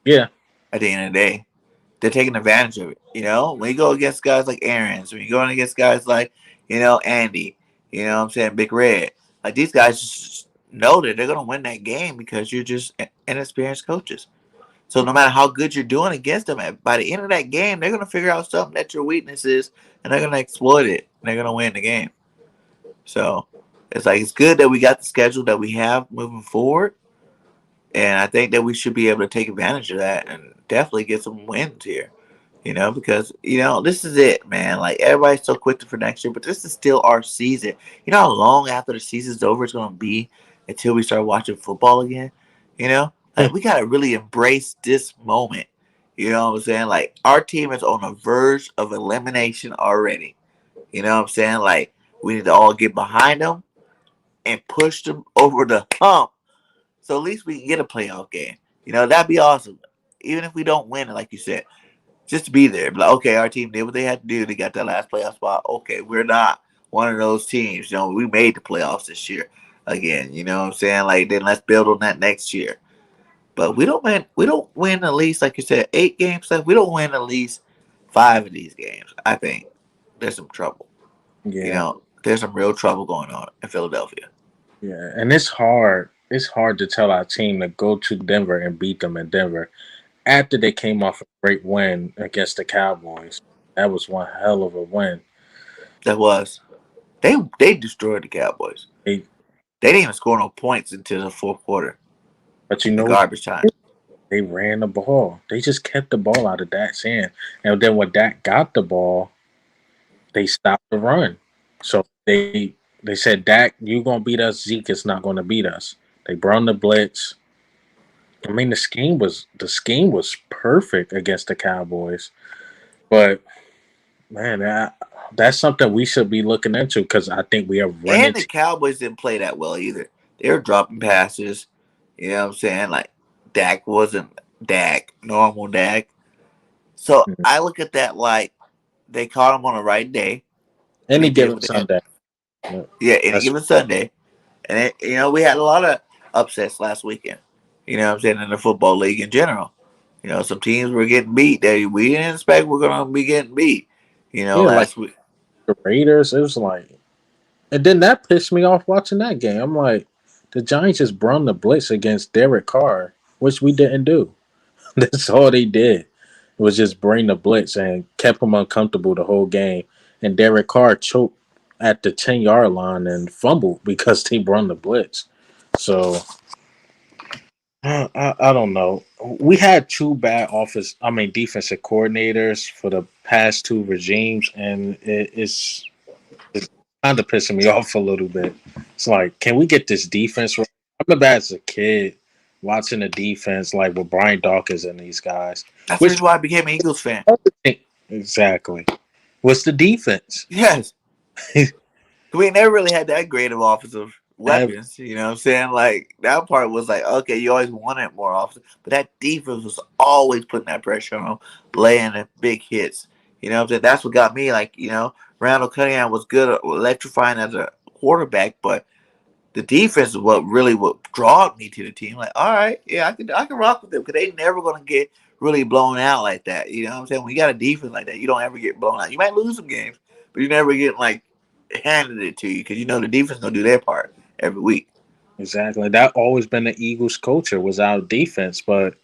Yeah, at the end of the day. They're taking advantage of it. You know, when you go against guys like Aaron's, when you go against guys like, Andy, you know what I'm saying, Big Red, like these guys just know that they're going to win that game because you're just inexperienced coaches. So no matter how good you're doing against them, by the end of that game, they're going to figure out something that your weakness is, and they're going to exploit it, and they're going to win the game. So it's like it's good that we got the schedule that we have moving forward, and I think that we should be able to take advantage of that and definitely get some wins here. Because this is it, man. Like everybody's so quick for next year, but this is still our season. You know how long after the season's over it's gonna be until we start watching football again. You know, like we gotta really embrace this moment. You know what I'm saying? Like our team is on the verge of elimination already. You know what I'm saying? Like we need to all get behind them and push them over the hump, so at least we can get a playoff game. You know, that'd be awesome. Even if we don't win it, like you said, just to be there. Like, okay, our team did what they had to do. They got that last playoff spot. Okay, we're not one of those teams. You know, we made the playoffs this year again. You know what I'm saying? Like, then let's build on that next year. But we don't win. We don't win at least, like you said, 8 games left. We don't win at least 5 of these games. I think there's some trouble. You Yeah, know, there's some real trouble going on in Philadelphia. yeah, and it's hard. It's hard to tell our team to go to Denver and beat them in Denver after they came off a great win against the Cowboys. That was one hell of a win. That was they destroyed the Cowboys. They, They didn't even score no points until the fourth quarter, but you the know, garbage time. they ran the ball. They just kept the ball out of Dak's hand, and then when Dak got the ball, they stopped the run. So they said, Dak, you gonna beat us. Zeke is not gonna beat us. They brought the blitz. I mean, the scheme was perfect against the Cowboys, but man, that's something we should be looking into because I think we are running. And the Cowboys didn't play that well either. They were dropping passes. You know what I'm saying? Like Dak wasn't Dak, normal Dak. So I look at that like they caught him on the right day. Any They did given what they had. Sunday. Yeah, Yeah, any that's given Sunday. And we had a lot of upsets last weekend. You know what I'm saying, in the football league in general. You know, some teams were getting beat that we didn't expect were gonna be getting beat. You know, yeah, like last week. the Raiders. It was like, and then that pissed me off watching that game. I'm like, the Giants just brung the blitz against Derek Carr, which we didn't do. That's all they did was just bring the blitz and kept him uncomfortable the whole game. And Derek Carr choked at the 10-yard line and fumbled because they brung the blitz. So I don't know. We had two bad defensive coordinators for the past two regimes, and it's kind of pissing me off a little bit. It's like, can we get this defense right? I remember as a kid watching the defense, like with Brian Dawkins and these guys. That's the Which reason why I became an Eagles fan. exactly? What's the defense? Yes. We never really had that great of offensive Ever. weapons. You know what I'm saying? Like that part was like, okay, you always wanted more offense, but that defense was always putting that pressure on them, laying the big hits. You know what I'm saying? That's what got me. Like, Randall Cunningham was good, electrifying as a quarterback, but the defense is what drawed me to the team. Like, all right, yeah, I can rock with them because they never gonna get really blown out like that. You know what I'm saying? When you got a defense like that, you don't ever get blown out. You might lose some games, but you never get like handed it to you because the defense gonna do their part every week. Exactly. That always been the Eagles' culture was our defense, but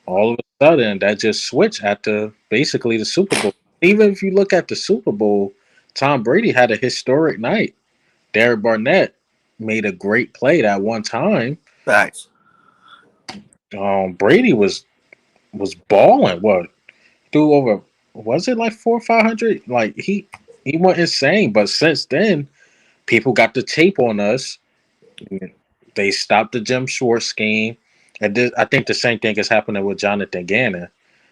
all of a sudden that just switched after basically the Super Bowl. Even if you look at the Super Bowl, Tom Brady had a historic night. Derek Barnett made a great play that one time. Facts. Brady was balling. What threw over? Was it like 400 or 500? Like he went insane. But since then, people got the tape on us. They stopped the Jim Schwartz scheme, and I think the same thing is happening with Jonathan Gannon.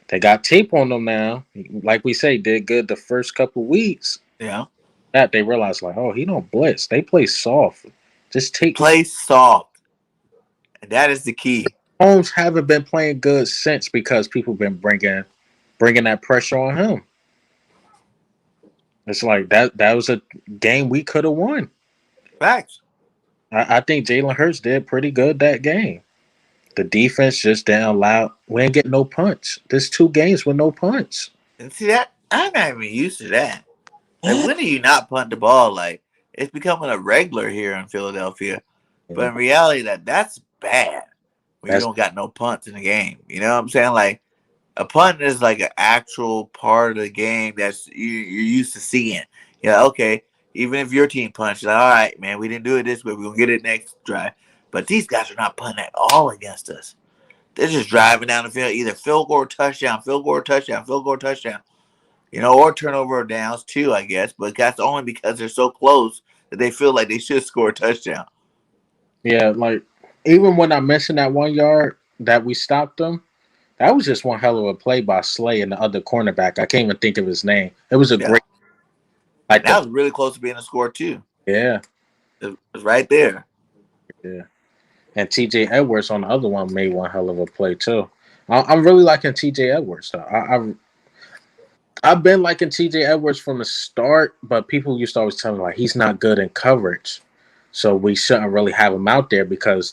They got tape on them now. Like we say, did good the first couple weeks. Yeah. That they realized, like, oh, he don't blitz. They play soft. Just take. Play soft. And that is the key. Holmes haven't been playing good since because people been bringing that pressure on him. It's like that was a game we could have won. Facts. I think Jalen Hurts did pretty good that game. The defense just didn't allow. We ain't get no punch. There's 2 games with no punch. And see that I'm not even used to that. Like, when do you not punt the ball? Like, it's becoming a regular here in Philadelphia. But in reality, that's bad when you That's don't got no punts in the game. You know what I'm saying? Like, a punt is like an actual part of the game that's you're used to seeing. Yeah, okay. Even if your team punches, like, all right, man, we didn't do it this way. We're going to get it next drive. But these guys are not punting at all against us. They're just driving down the field, either field goal or touchdown, field goal or touchdown, field goal or touchdown. Or turnover downs too, I guess. But that's only because they're so close that they feel like they should score a touchdown. Yeah, like even when I mentioned that 1 yard that we stopped them, that was just one hell of a play by Slay and the other cornerback. I can't even think of his name. It was a Yeah, great like that the was really close to being a score too. yeah It was right there. yeah. And T.J. Edwards on the other one made one hell of a play too. I'm really liking T.J. Edwards. Though. I've been liking T.J. Edwards from the start, but people used to always tell me like he's not good in coverage, so we shouldn't really have him out there because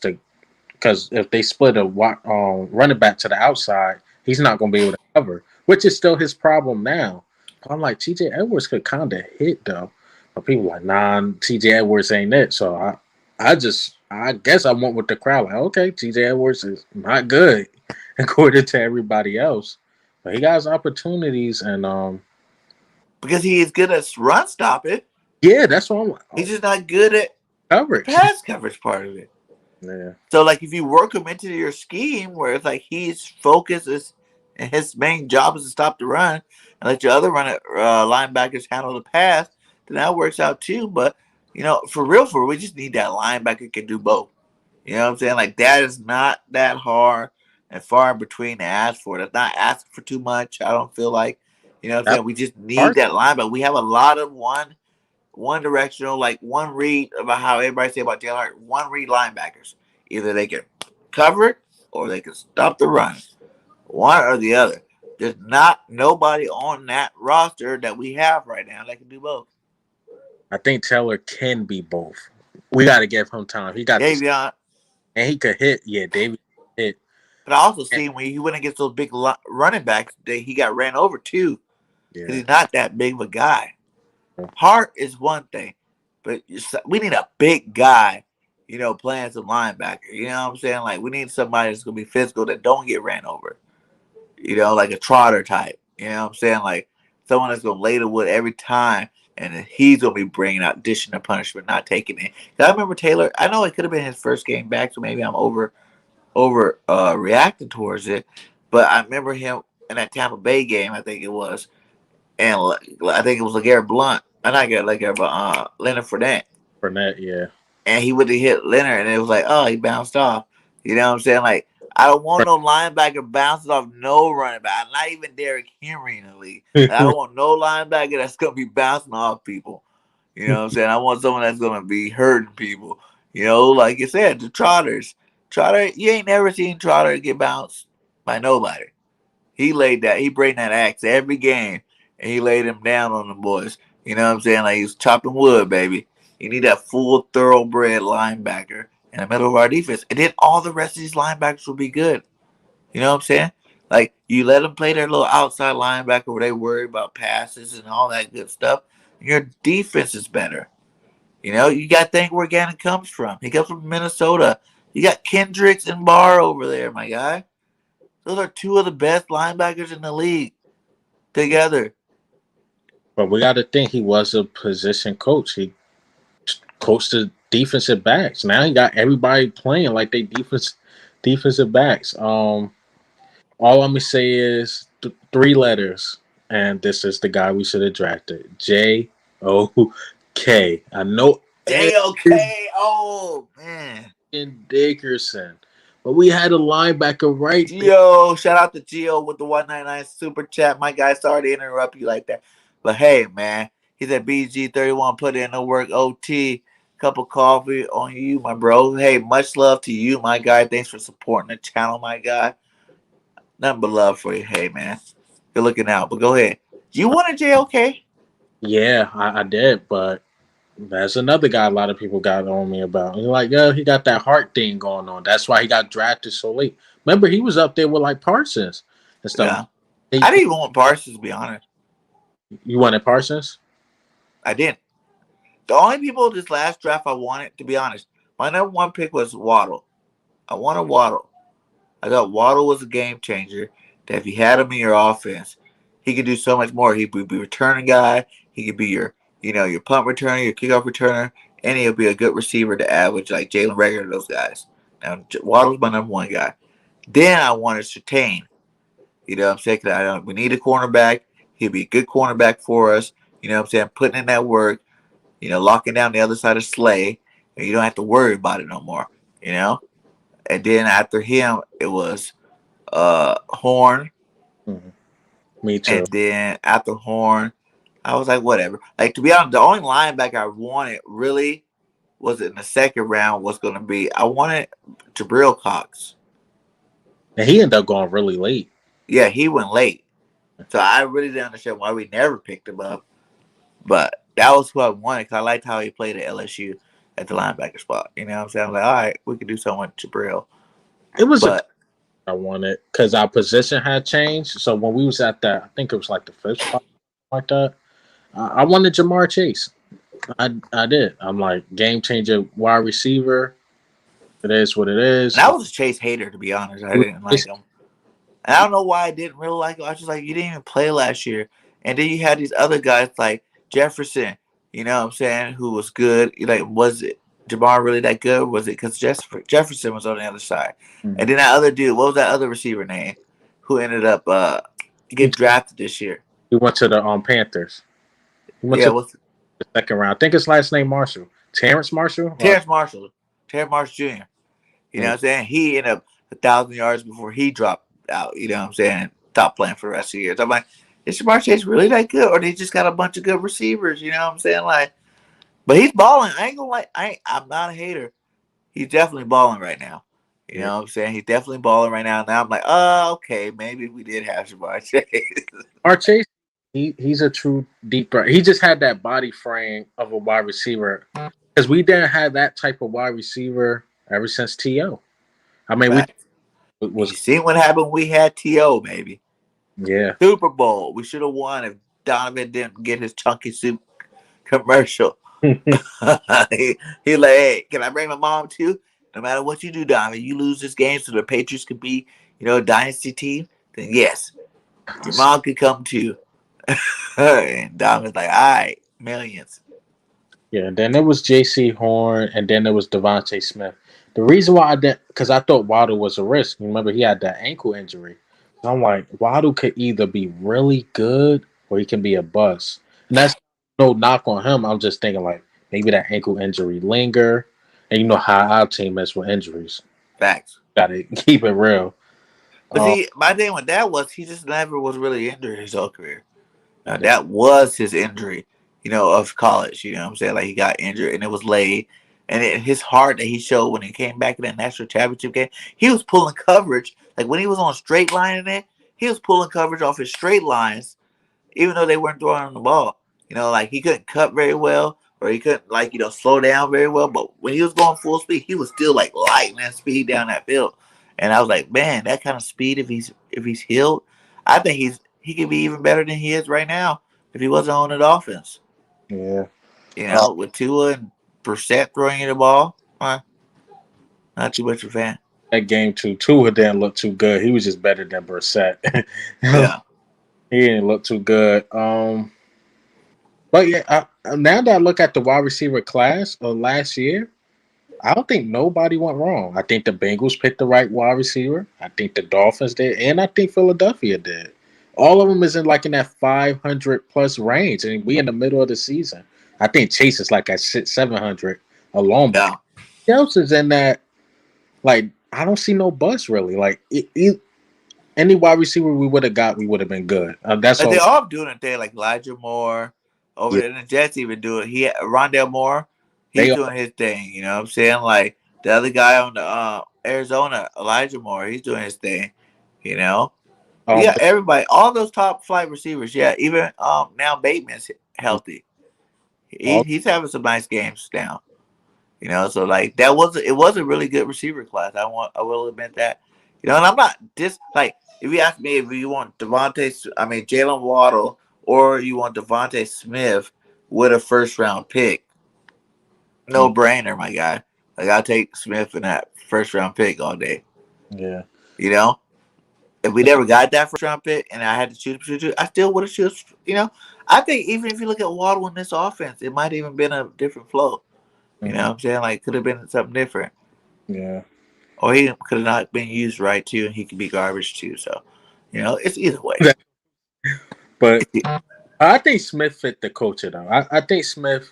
if they split a running back to the outside, he's not going to be able to cover, which is still his problem now. But I'm like T.J. Edwards could kind of hit though, but people are like nah, T.J. Edwards ain't it. So I guess I went with the crowd. Like okay, T.J. Edwards is not good according to everybody else, but he got his opportunities and Because he is good at run stopping. yeah, that's what I'm like. He's Oh, just not good at the coverage. pass coverage part of it. Yeah, So like if you work him into your scheme where it's like his focus is and his main job is to stop the run and let your other linebackers handle the pass, then that works out too. But for real, we just need that linebacker who can do both. You know what I'm saying? Like that is not that hard and far in between to ask for. That's not asking for too much. I don't feel like. You know what I'm that's saying? We just need hard. that linebacker. We have a lot of one directional, like one read about how everybody say about Jalen Hurts, one read linebackers. Either they can cover it or they can stop the run. One or the other. There's not nobody on that roster that we have right now that can do both. I think Taylor can be both. We got to give him time. He got this, Davion, and he could hit. Yeah, David hit. but I also And, see when he went against those big running backs, that he got ran over too because yeah, he's not that big of a guy. Hart is one thing, but we need a big guy, playing some linebacker. You know what I'm saying? Like we need somebody that's gonna be physical that don't get ran over. Like a trotter type. You know what I'm saying? Like someone that's gonna lay the wood every time, and then he's gonna be bringing out dishing the punishment, not taking it. I remember Taylor. I know it could have been his first game back, so maybe I'm over reacting towards it. But I remember him in that Tampa Bay game. I think it was, and I think it was LeGarrette Blunt. I not get LeGarrette, but Leonard Fournette. Fournette. Yeah, And he would have hit Leonard, and it was like, oh, he bounced off. You know what I'm saying? Like, I don't want no linebacker bouncing off no running back. Not even Derrick Henry in the league. I don't want no linebacker that's gonna be bouncing off people. You know what I'm saying? I want someone that's gonna be hurting people. Like you said, the Trotters. Trotter, you ain't never seen Trotter get bounced by nobody. He bring that axe every game, and he laid him down on the boys. You know what I'm saying? Like he's chopping wood, baby. You need that full thoroughbred linebacker in the middle of our defense, and then all the rest of these linebackers will be good. You know what I'm saying? Like you let them play their little outside linebacker where they worry about passes and all that good stuff. Your defense is better. You got to think where Gannon comes from. He comes from Minnesota. You got Kendricks and Barr over there, my guy. Those are two of the best linebackers in the league together. but we got to think he was a position coach. He coached the defensive backs. Now he got everybody playing like they defensive backs. All I'm gonna say is 3 letters, and this is the guy we should have drafted. J-O-K. I know JOK. Oh man. in Dickerson, but we had a linebacker right there. Gio, shout out to Gio with the 199 super chat. My guy, sorry to interrupt you like that. But hey, man, he said BG31 put in the work OT. Cup of coffee on you, my bro. Hey, much love to you, my guy. Thanks for supporting the channel, my guy. Nothing but love for you. Hey, man. You're looking out. But go ahead. You want a JOK? Yeah, I did, but that's another guy a lot of people got on me about. He's like, yeah, he got that heart thing going on. That's why he got drafted so late. Remember, he was up there with like Parsons and stuff. Yeah. I didn't even want Parsons, to be honest. You wanted Parsons? I didn't. The only people this last draft I wanted, to be honest, my number one pick was Waddle. I wanted Waddle. I thought Waddle was a game changer. That if you had him in your offense, he could do so much more. He would be a returning guy. He could be your punt returner, your kickoff returner, and he'll be a good receiver to add with like Jalen Reagor, those guys. Now Waddle's my number one guy. Then I wanted Surtain. You know what I'm saying? We need a cornerback. He'll be a good cornerback for us. You know what I'm saying? Putting in that work. Locking down the other side of Slay, and you don't have to worry about it no more. you know. And then after him, it was Horn, Mhm. Me too. and then after Horn, I was like, whatever. Like to be honest, the only linebacker I wanted really was in the second round was going to be I wanted Jabril Cox. And he ended up going really late. Yeah, he went late, so I really didn't understand why we never picked him up. But that was who I wanted because I liked how he played at LSU at the linebacker spot. You know what I'm saying? I'm like, all right, we could do something with Jabril. It was a But I wanted because our position had changed. So when we was at that, I think it was like the fifth spot, like that. I wanted Jamar Chase. I did. I'm like game changer wide receiver. It is what it and is. I was a Chase hater to be honest. I didn't like him. And I don't know why I didn't really like him. I was just like, you didn't even play last year. And then you had these other guys like Jefferson, you know what I'm saying, who was good. Like, was it Jamar really that good? Was it because Jefferson was on the other side? And Mhm. then that other dude, what was that other receiver name who ended up he, getting drafted this year? he went to the Panthers. He went Yeah, to what's the second round. I think his last name Marshall. Terrence Marshall. Or, Terrence Marshall. Terrence Marshall Jr. You know yeah. what I'm saying? He ended up 1,000 yards before he dropped out. You know what I'm saying? Stopped playing for the rest of the year. So I'm like, is Jamar Chase really that good, or they just got a bunch of good receivers? You know what I'm saying? Like, but he's balling. I ain't gonna like. I'm not a hater. He's definitely balling right now. You Yeah. know what I'm saying? He's definitely balling right now. Now I'm like, oh, okay, maybe we did have Jamar Chase. Jamar Chase. He's a true deep threat. He just had that body frame of a wide receiver because we didn't have that type of wide receiver ever since To. I mean, we Fact. And was you seen what happened? We had To, baby. yeah. Super Bowl. We should have won if Donovan didn't get his chunky soup commercial. He like, hey, can I bring my mom too? No matter what you do, Donovan, you lose this game so the Patriots could be, a dynasty team. Then yes, your mom could come too. And Donovan's like, all right, millions. Yeah, then there was J.C. Horn, and then there was Devontae Smith. The reason why I didn't, because I thought Waddle was a risk. Remember, he had that ankle injury. So I'm like, Waddle could either be really good or he can be a bust. And that's no knock on him. I'm just thinking like maybe that ankle injury linger, and you know how our team is with injuries. Facts. Got to keep it real. But Um, see, my thing with that was he just never was really injured his whole career. Now yeah, that was his injury, of college. You know what I'm saying? Like he got injured and it was late. And his heart that he showed when he came back in that national championship game, he was pulling coverage. Like when he was on straight line in it, he was pulling coverage off his straight lines, even though they weren't throwing him the ball. Like he couldn't cut very well, or he couldn't slow down very well. But when he was going full speed, he was still like lightning speed down that field. And I was like, man, that kind of speed, if he's healed, I think he could be even better than he is right now if he wasn't on the Dolphins. yeah. With Tua and Brissett throwing you the ball, not too much of a fan. That game too. Tua didn't look too good. He was just better than Brissett. Yeah, He didn't look too good. But yeah, now that I look at the wide receiver class of last year, I don't think nobody went wrong. I think the Bengals picked the right wide receiver. I think the Dolphins did, and I think Philadelphia did. All of them is in that 500 plus range, and we in the middle of the season. I think Chase is like at 700 alone, but yeah. else is in that. Like I don't see no bust really. Like any wide receiver we would have got, we would have been good. That's Like all. they all doing it there. Like Elijah Moore over Yeah, there, and the Jets even do it. Rondell Moore, he's they all. doing his thing. You know what I'm saying? Like the other guy on the Arizona, Elijah Moore, he's doing his thing. You know, we Um, got everybody, all those top flight receivers. Yeah, even now Bateman's healthy. all He's having some nice games now. So like it was a really good receiver class. I will admit that. And I'm not just like if you ask me if you want Jalen Waddle or you want Devontae Smith with a first round pick, no brainer, my guy. Like I'll take Smith in that first round pick all day. yeah. You know, if we never got that first round pick and I had to choose, I still would have choose. I think even if you look at Waddle in this offense, it might even been a different flow. You know Mhm. what I'm saying? Like could have been something different. Yeah. Or he could have not been used right too, and he could be garbage too. So, it's either way. But I think Smith fit the culture though. I think Smith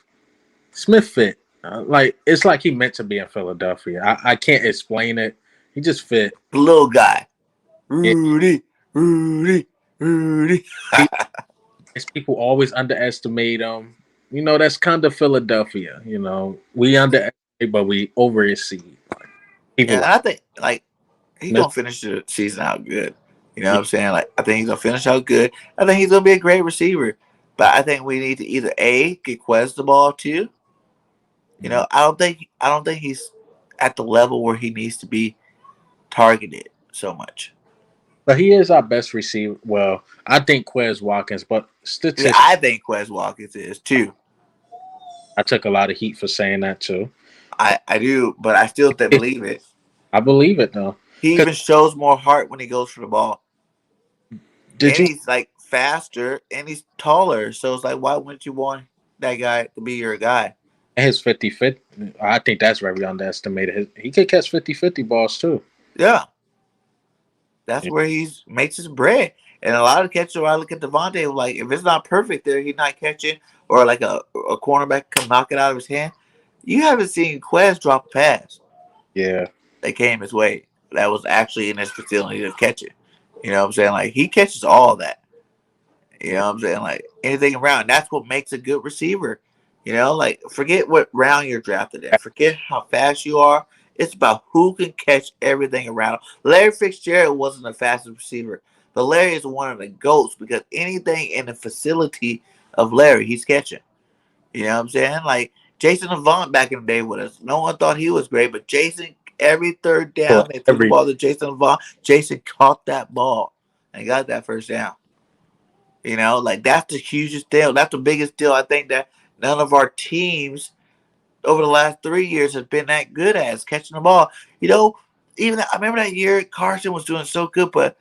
fit. Like it's like he meant to be in Philadelphia. I can't explain it. He just fit. The little guy, Yeah, Rudy, Rudy, Rudy. people always underestimate him. That's kind of Philadelphia. We underestimate, but we overestimate. Like, people Yeah, and like I think like he's Smith. gonna finish the season out good. You know Yeah, what I'm saying? Like I think he's gonna finish out good. I think he's gonna be a great receiver. But I think we need to either A, get Quez the ball too. mhm. I don't think he's at the level where he needs to be targeted so much. But he is our best receiver. Well, I think Quez Watkins, but Yeah, statistically, I think Quez Watkins is too. I took a lot of heat for saying that too. I do, but I still believe it. I believe it though. He 'Cause even shows more heart when he goes for the ball. did And you he's like faster and he's taller. So it's like, why wouldn't you want that guy to be your guy? his 50-50? I think that's very underestimated. He could catch 50-50 balls too. Yeah, that's Yeah. where he's makes his bread. And a lot of catchers, when I look at Devontae, like if it's not perfect there, he's not catching, or like a cornerback come knock it out of his hand. You haven't seen Quez drop a pass Yeah. that came his way that was actually in his facility to catch it. You know what I'm saying? Like he catches all that. You know what I'm saying? Like anything around. That's what makes a good receiver. Like forget what round you're drafted in. Forget how fast you are. It's about who can catch everything around. Larry Fitzgerald wasn't the fastest receiver, but Larry is one of the goats because anything in the facility of Larry, he's catching. You know what I'm saying? Like Jason Avant back in the day with us. No one thought he was great, but Jason, every third For down, they threw the every ball to Jason Avant. Jason caught that ball and got that first down. Like that's the hugest deal. That's the biggest deal I think that none of our teams over the last 3 years have been that good at is catching the ball. Even I remember that year Carson was doing so good, but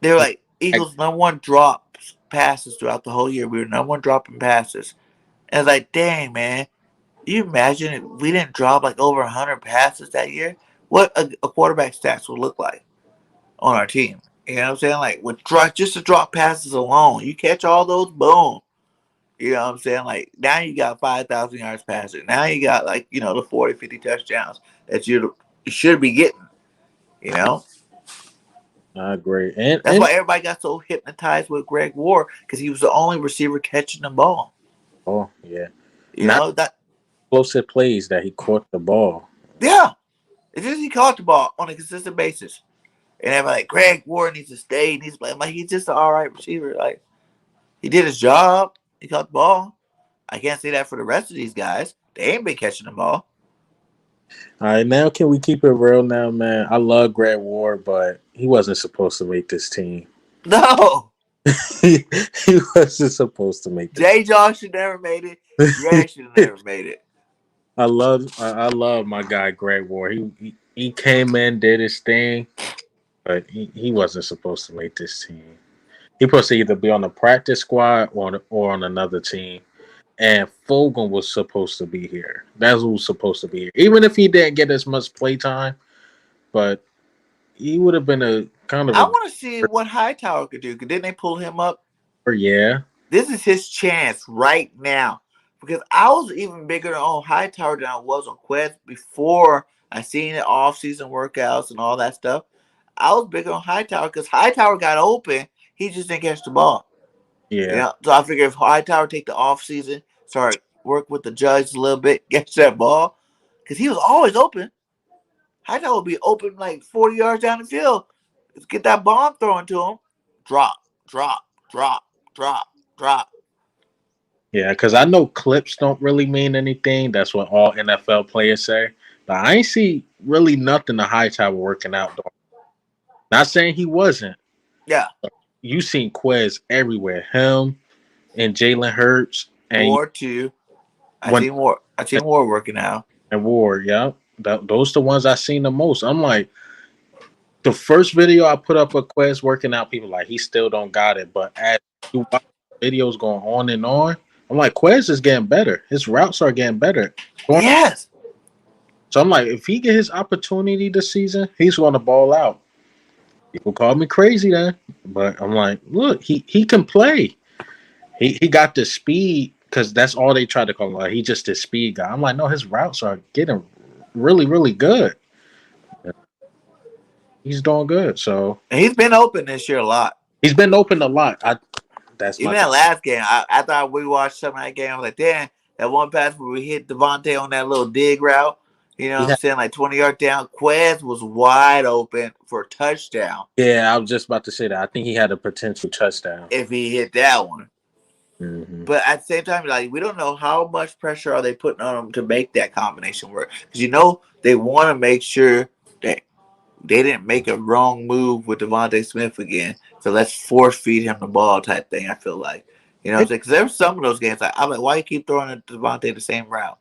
they were like Eagles number one drops passes throughout the whole year. We were number one dropping passes. And it's like, dang man, you imagine if we didn't drop like over 100 passes that year? What a quarterback stats would look like on our team. You know what I'm saying? Like with just to drop passes alone, you catch all those, boom. You know what I'm saying? Like now you got 5,000 yards passing. Now you got like the 40, 50 touchdowns that you should be getting. You know I agree. And that's why everybody got so hypnotized with Greg Ward because he was the only receiver catching the ball. oh yeah. You Not know that? explosive plays that he caught the ball. Yeah, it's just he caught the ball on a consistent basis. And everybody like Greg Ward needs to stay. He needs to play. I'm like he's just an all right receiver. Like he did his job. He caught the ball. I can't say that for the rest of these guys. They ain't been catching the ball. All right, now can we keep it real now, man? I love Greg Ward, but he wasn't supposed to make this team. No, he wasn't supposed to make this. Jay Josh should never made it. Greg should have never made it. I love my guy Greg Ward. He came in, did his thing, but he wasn't supposed to make this team. He supposed to either be on the practice squad or on another team. And Fogan was supposed to be here. That's who was supposed to be here. Even if he didn't get as much play time, but he would have been a kind of I a want to see what Hightower could do. Cause didn't they pull him up? yeah. This is his chance right now. Because I was even bigger on Hightower than I was on Quest before I seen the off-season workouts and all that stuff. I was bigger on Hightower because Hightower got open. He just didn't catch the ball. Yeah. So I figured if Hightower take the off-season, start work with the judge a little bit, catch that ball. Because he was always open. Hightower would be open like 40 yards down the field. Let's get that bomb thrown to him. Drop, drop, drop, drop, drop. Yeah, because I know clips don't really mean anything. That's what all NFL players say. But I ain't see really nothing to Hightower working out. Though. Not saying he wasn't. Yeah. You seen Quez everywhere. Him and Jalen Hurts and Ward too. I when see more. I see more working out. and Ward. Yeah, those the ones I seen the most. I'm like the first video I put up of Quez working out. People like he still don't got it. But as you watch videos going on and on, I'm like Quez is getting better. His routes are getting better. Yes. So I'm like, if he get his opportunity this season, he's going to ball out. People call me crazy then, but I'm like, look, he can play. He got the speed because that's all they tried to call him. Like, he just a speed guy. I'm like, no, his routes are getting really, really good. He's doing good. So And he's been open this year a lot. he's been open a lot. That's my Even thing. that last game, after we watched some of that game, I was like, damn, that one pass where we hit Devontae on that little dig route, you know He what I'm had, saying, like 20 yards down. Quez was wide open for a touchdown yeah, I was just about to say that. I think he had a potential touchdown. if he hit that one. Mm-hmm. But at the same time, like we don't know how much pressure are they putting on him to make that combination work, because you know they want to make sure that they didn't make a wrong move with Devontae Smith again. So let's force feed him the ball type thing. I feel like, you know what I'm saying? Because there were some of those games I'm like, why you keep throwing at Devontae the same route?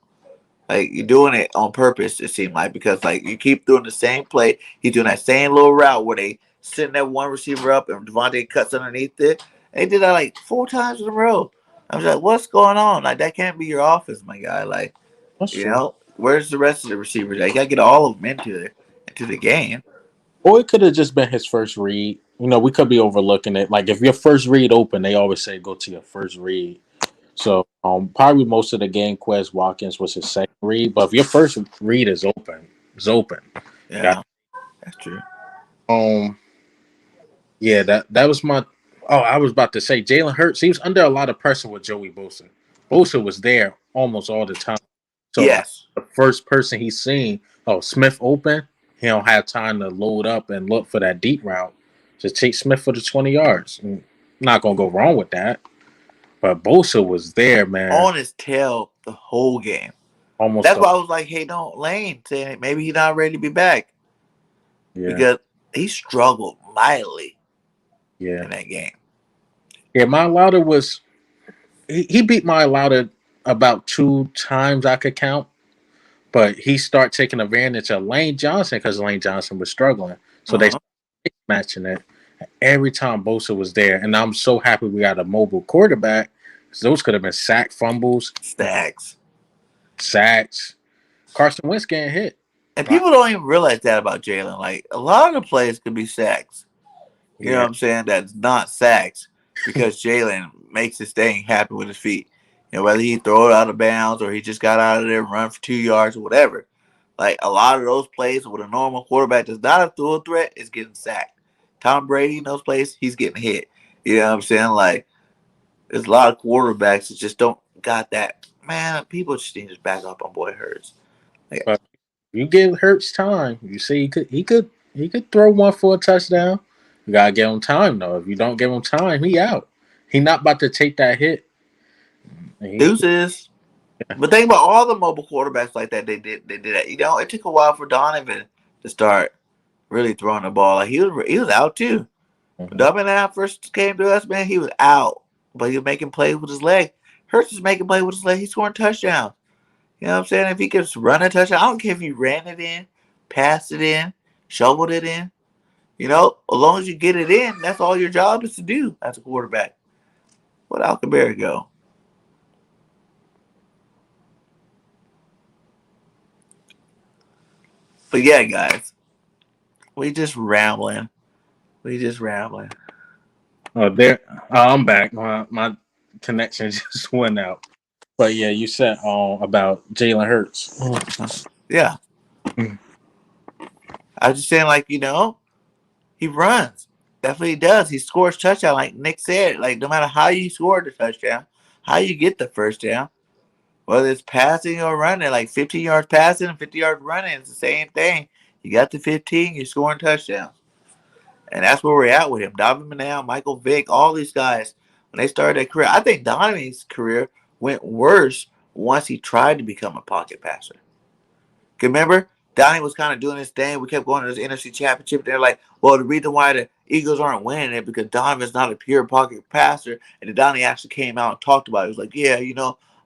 Like you're doing it on purpose. It seemed like, because like you keep doing the same play. He's doing that same little route where they send that one receiver up and Devontae cuts underneath it. And they did that like 4 times in a row. I was like, what's going on? Like that can't be your offense, my guy. Like, That's you true. know, where's the rest of the receivers? Like, you gotta get all of them into the game. Or it could have just been his first read. You know, we could be overlooking it. Like if your first read open, they always say go to your first read. So probably most of the game, Quez Watkins was his second read. But if your first read is open, it's open. Yeah. Yeah, that's true. Um. Yeah. That was my. Oh, I was about to say Jalen Hurts. He was under a lot of pressure with Joey Bosa. Bosa was there almost all the time. So like Yes. the first person he's seen, oh Smith open, he don't have time to load up and look for that deep route. Just take Smith for the 20 yards. Not gonna go wrong with that. But Bosa was there, man, On his tail the whole game. almost. That's why I was like, hey, don't Lane saying maybe he's not ready to be back, Yeah, because he struggled mightily yeah, in that game. yeah. My Lauder was he beat my Lauder about 2 times I could count, but he started taking advantage of Lane Johnson because Lane Johnson was struggling, so they Uh-huh. matching it every time Bosa was there, and I'm so happy we got a mobile quarterback. Those could have been sack fumbles, Stacks. sacks. Carson Wentz getting hit. And people don't even realize that about Jalen. Like a lot of the plays could be sacks. You know what Yeah, I'm saying? That's not sacks, because Jalen makes his thing happen with his feet. You know, whether he throw it out of bounds or he just got out of there and run for 2 yards or whatever. Like a lot of those plays with a normal quarterback that's not a dual threat is getting sacked. Tom Brady in those plays, he's getting hit. You know what I'm saying? Like there's a lot of quarterbacks that just don't got that. Man, people just need to back up on boy Hurts. Like, but you give Hurts time. You see, he could throw one for a touchdown. You gotta give him time though. If you don't give him time, he out. He not about to take that hit. He, deuces. But think about all the mobile quarterbacks like that. They did that. You know, it took a while for Donovan to start really throwing the ball. Like he was out too. When Mhm. Donovan first came to us, man, he was out. But he was making plays with his leg. Hurts is making plays with his leg. He's scoring touchdowns. You know what I'm saying? If he could run a touchdown, I don't care if he ran it in, passed it in, shoveled it in. You know, as long as you get it in, that's all your job is to do as a quarterback. Where'd Alkabeer go? But yeah, guys, we just rambling. We just rambling. Oh, there. I'm back. My connection just went out. But yeah, you said about Jalen Hurts. Yeah. Mm. I was just saying, like, he runs. Definitely does. He scores touchdown, like Nick said. Like, no matter how you score the touchdown, how you get the first down, whether it's passing or running, like 15 yards passing and 50 yards running, it's the same thing. You got the 15, you're scoring touchdowns. And that's where we're at with him. Donovan McNabb, Michael Vick, all these guys, when they started their career, I think Donovan's career went worse once he tried to become a pocket passer. Remember, Donnie was kind of doing his thing. We kept going to this NFC Championship. They're like, well, the reason why the Eagles aren't winning it because Donovan's not a pure pocket passer. And then Donnie actually came out and talked about it. He was like, yeah,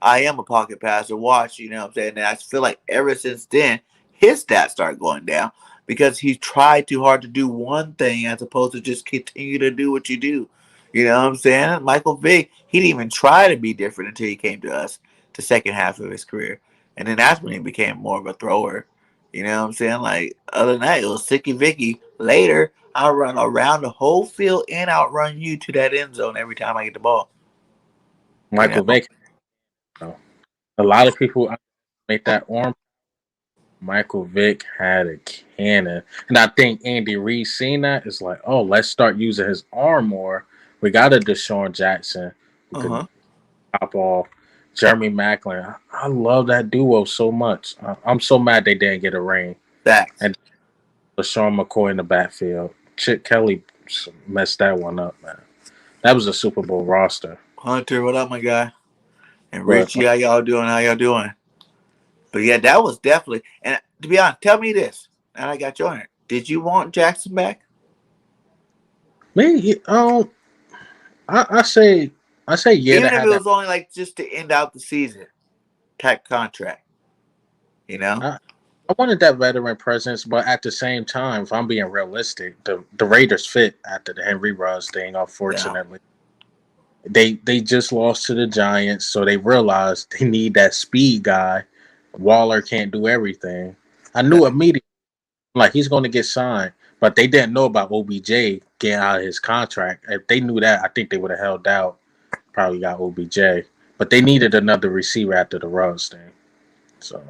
I am a pocket passer. Watch, you know what I'm saying? And I feel like ever since then, his stats started going down because he tried too hard to do one thing as opposed to just continue to do what you do. You know what I'm saying? Michael Vick, he didn't even try to be different until he came to us the second half of his career. And then that's when he became more of a thrower. You know what I'm saying? Like, other than that, it was Sicky Vicky. Later, I'll run around the whole field and outrun you to that end zone every time I get the ball. You Michael know? Vick. So, a lot of people make that arm. Michael Vick had a cannon, and I think Andy Reid seen that. It's like, oh, let's start using his arm more. We got a Deshaun Jackson who could Uh-huh. pop off. Jeremy Macklin. I love that duo so much. I'm so mad they didn't get a ring. Facts. And LaShawn McCoy in the backfield. Chip Kelly messed that one up, man. That was a Super Bowl roster. Hunter, what up, my guy? And But Richie, how y'all doing? How y'all doing? But yeah, that was definitely. And to be honest, tell me this. And I got you on it. Did you want Jackson back? me, I say yeah to Even if it have that. was only like just to end out the season type contract, you know? I, I wanted that veteran presence, but at the same time, if I'm being realistic, the Raiders fit after the Henry Ruggs thing. Yeah. Unfortunately, they just lost to the Giants, so they realized they need that speed guy. Waller can't do everything. I knew Fact. immediately, like he's going to get signed, but they didn't know about OBJ getting out of his contract. If they knew that, I think they would have held out. Probably got OBJ, but they needed another receiver after the Ruggs thing. So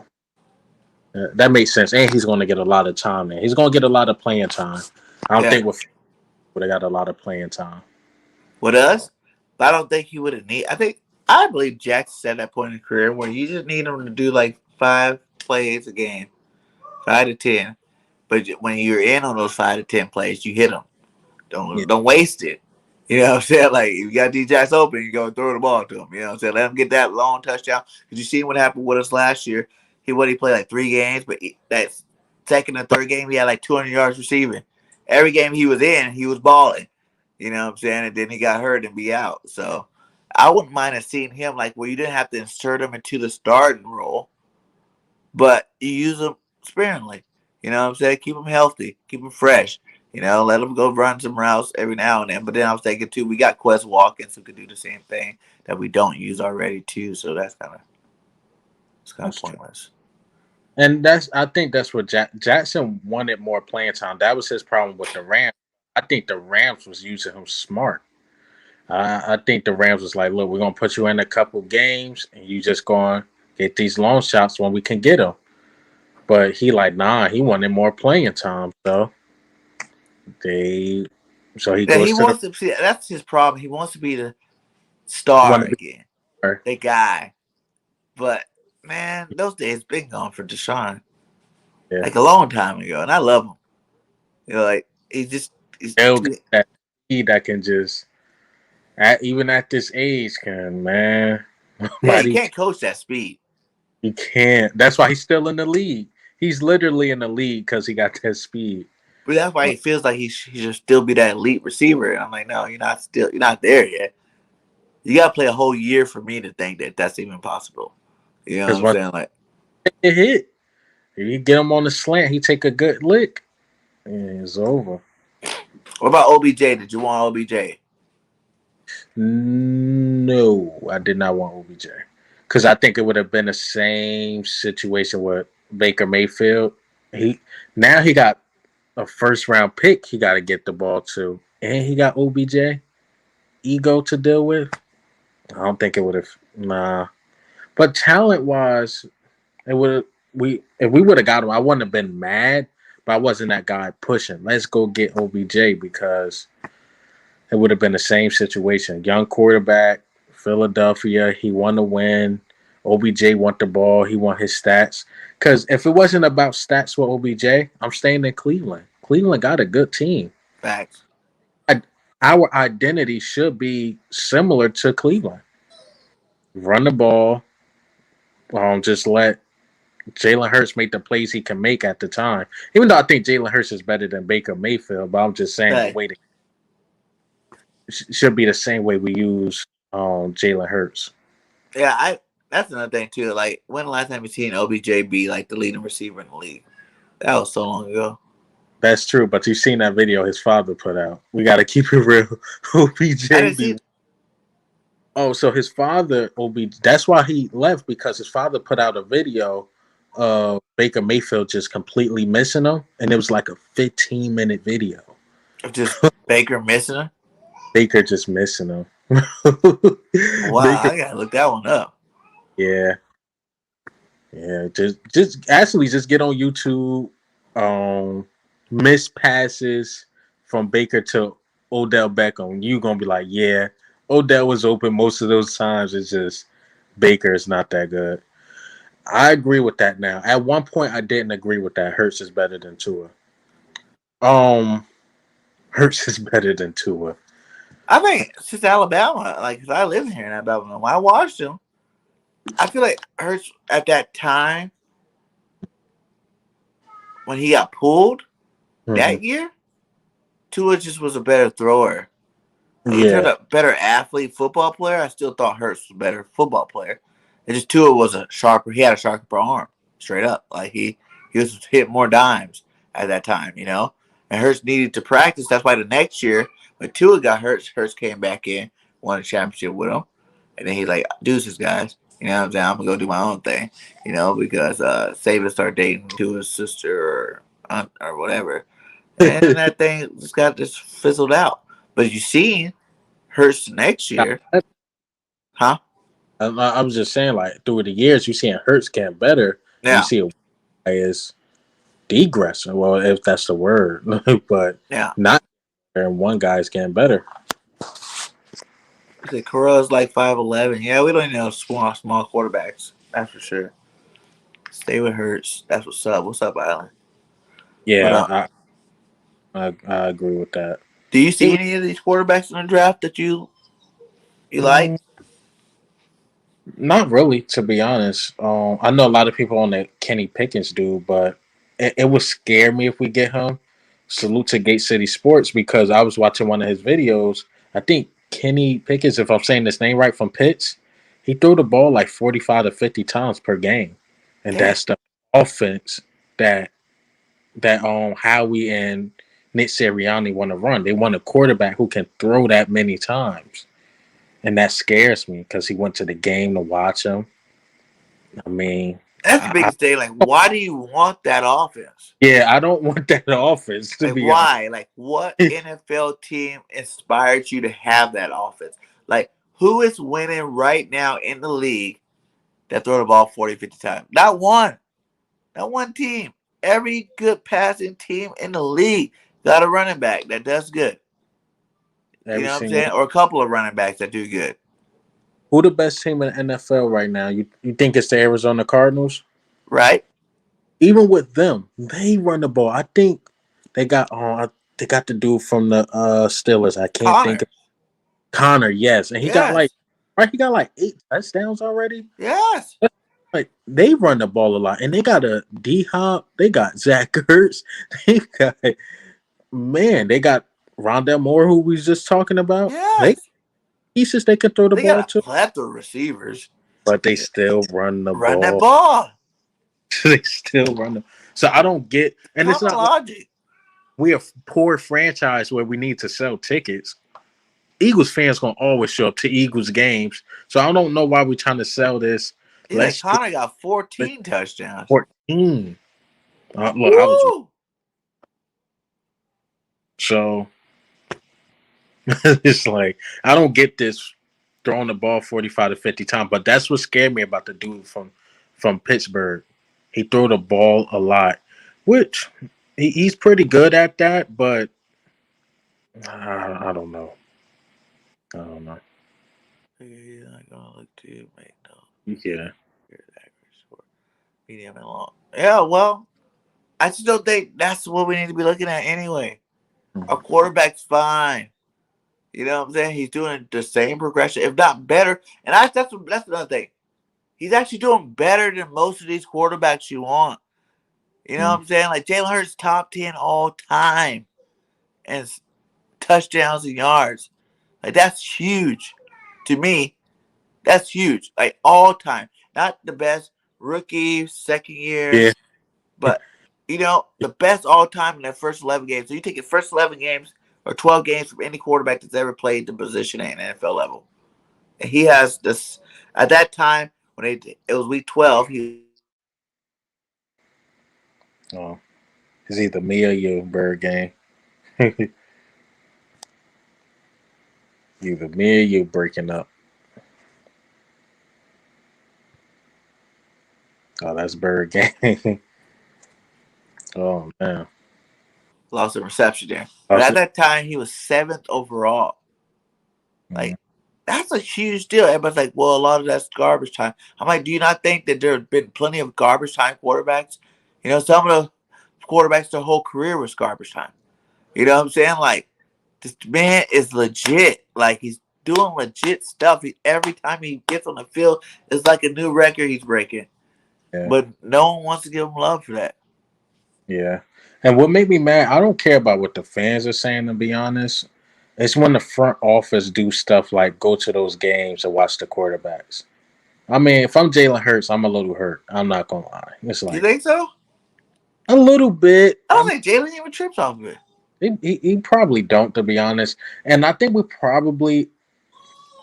that makes sense, and he's going to get a lot of time there. He's going to get a lot of playing time. I don't Yeah. think would have got a lot of playing time. With us, but I don't think he would have need. I believe Jackson's at that point in his career where you just need him to do like 5 plays a game, 5 to 10. But when you're in on those 5 to 10 plays, you hit them. Yeah, Don't waste it. You know what I'm saying? Like, if you got D Jackson open, you go throw the ball to him. You know what I'm saying? Let him get that long touchdown. Because you see what happened with us last year. He played like 3 games, but that second and third game, he had like 200 yards receiving. Every game he was in, he was balling. You know what I'm saying? And then he got hurt and be out. So I wouldn't mind seeing him like where you didn't have to insert him into the starting role, but you use him sparingly. You know what I'm saying? Keep him healthy, keep him fresh. Let him go run some routes every now and then. But then I was thinking too, we got Quez Watkins who could do the same thing that we don't use already too. So that's kind of that's true. pointless. And I think that's what Jackson wanted more playing time. That was his problem with the Rams. I think the Rams was using him smart. I think the Rams was like, look, we're gonna put you in a couple games, and you just going to get these long shots when we can get them. But he like, nah, he wanted more playing time. They, so he Yeah, he goes to the wants to see. That's his problem. He wants to be the he want star to be again, there. the guy. But man, those days been gone for Deshaun Yeah, like a long time ago, and I love him. Like he's they'll too. get that speed that can just even at this age can man. Yeah, you Nobody can't coach that speed. he can't. That's why he's still in the league. He's literally in the league because he got that speed. But that's why he feels like he should still be that elite receiver. And I'm like, no, you're not there yet. You got to play a whole year for me to think that that's even possible. You know what Because I'm once saying? Like, it hit, you get him on the slant, he take a good lick, and it's over. what about OBJ? Did you want OBJ? No, I did not want OBJ because I think it would have been the same situation with Baker Mayfield. He now he got a first round pick. He got to get the ball to, and he got OBJ ego to deal with. I don't think it would have. Nah, but talent wise, it would we if we would have got him, I wouldn't have been mad, but I wasn't that guy pushing. Let's go get OBJ because it would have been the same situation. Young quarterback, Philadelphia, he won the win. OBJ want the ball, he want his stats. Because if it wasn't about stats with OBJ, I'm staying in Cleveland. Cleveland got a good team. Facts. Our identity should be similar to Cleveland. Run the ball, just let Jalen Hurts make the plays he can make at the time. Even though I think Jalen Hurts is better than Baker Mayfield, but I'm just saying the Hey, way should be the same way we use Jalen Hurts. yeah, that's another thing too. Like, when the last time you seen OBJ be like the leading receiver in the league? That was so long ago. That's true, but you've seen that video his father put out. We got to keep it real. I OBJ didn't see. be so his father OBJ. That's why he left because his father put out a video of Baker Mayfield just completely missing him, and it was like a 15-minute video. Just Baker missing him. Baker just missing him. Wow, Baker I gotta look that one up. Yeah, yeah. Just actually just get on YouTube. Missed passes from Baker to Odell Beckham. You gonna be like, yeah, Odell was open most of those times. It's just Baker is not that good. I agree with that now. At one point, I didn't agree with that. Hurts is better than Tua. Um, Hurts is better than Tua. I think since Alabama, like, 'cause I live here in Alabama, when I watched him, I feel like Hurts at that time when he got pulled Hmm. that year, Tua just was a better thrower. Like, in terms Yeah, of better athlete, football player, I still thought Hurts was a better football player. It just Tua was a sharper. He had a sharper arm, straight up. Like he was hitting more dimes at that time, you know. And Hurts needed to practice. That's why the next year when Tua got hurt, Hurts came back in, won a championship with him, and then he's like, "Deuces, guys." You know what I'm saying? I'm gonna go do my own thing, you know, because Saban started dating Tua's sister or aunt or whatever, and then that thing just fizzled out. But you see, Hurts next year, huh? I was just saying, like through the years, you seeing Hurts get better, and you Yeah, see a guy is degressing. Well, if that's the word, but yeah. not. And one guy's getting better. You said Corral's like 5'11". Yeah, we don't even know small quarterbacks. That's for sure. Stay with Hurts. That's what's up. What's up, Island? But Yeah, I agree with that. do you see It, any of these quarterbacks in the draft that you like? mm, Not really, to be honest. I know a lot of people on the Kenny Pickens do, but it would scare me if we get him. Salute to Gate City Sports because I was watching one of his videos. I think Kenny Pickens, if I'm saying this name right, from Pitts, he threw the ball like 45 to 50 times per game, and Damn, that's the offense that Howie and Nick Sirianni want to run. They want a quarterback who can throw that many times, and that scares me because he went to the game to watch him. I mean, that's the biggest thing. Like, why do you want that offense? yeah, I don't want that offense to Like, be honest. why? Like, what NFL team inspired you to have that offense? Like, who is winning right now in the league that throw the ball 40, 50 times? Not one. Not one team. Every good passing team in the league got a running back that does good. You Every know what I'm single saying? Or a couple of running backs that do good. who the best team in the NFL right now? You think it's the Arizona Cardinals? Right? Even with them, they run the ball. I think they got they got the dude from the Steelers. I can't think Connor. of Connor. Yes, and he got like Yes. right. He got like 8 touchdowns already. Yes. Like they run the ball a lot, and they got a D Hop. They got Zach Ertz. They got they got Rondell Moore, who we was just talking about. They Yes. pieces they can throw the They got ball a to, plethora of receivers. but they still run the Run that ball. ball. They still run the. So I don't get, and it's Common not like logic. we're a poor franchise where we need to sell tickets. Eagles fans gonna always show up to Eagles games. So I don't know why we're trying to sell this. Yeah, like Let's do Connor got let's 14 touchdowns. 14. Look, I was Woo! so it's like I don't get this throwing the ball 45 to 50 times, but that's what scared me about the dude from Pittsburgh. He threw the ball a lot, which he's pretty good at that, but I don't know. I don't know. He's not gonna look to make no Yeah. short, medium, and long. Yeah, well, I just don't think that's what we need to be looking at anyway. Our quarterback's fine. You know what I'm saying? He's doing the same progression, if not better. And that's another thing. He's actually doing better than most of these quarterbacks you want. You know what I'm saying? Like Jalen Hurts, top 10 all time, and touchdowns and yards. Like that's huge to me. That's huge. Like all time, not the best rookie, second year, Yeah. but the best all time in their first 11 games. So you take your first 11 games or 12 games from any quarterback that's ever played the position at an NFL level. And he has this at that time when it was week 12. He Oh, it's either me or you, Bird Gang. Either me or you breaking up. Oh, that's Bird game. Oh man. Lost in reception there. But Also, at that time, he was seventh overall. mm, Like, that's a huge deal. Everybody's like, well, a lot of that's garbage time. I'm like, do you not think that there have been plenty of garbage time quarterbacks? You know, some of the quarterbacks, their whole career was garbage time. You know what I'm saying? Like, this man is legit. Like, he's doing legit stuff. Every time he gets on the field, it's like a new record he's breaking. yeah, But no one wants to give him love for that. yeah. And what made me mad, I don't care about what the fans are saying, to be honest. It's when the front office do stuff like go to those games and watch the quarterbacks. I mean, if I'm Jalen Hurts, I'm a little hurt. I'm not gonna lie. It's You like think so? a little bit. I don't think Jalen even trips off of it. He probably don't, to be honest. And I think we're probably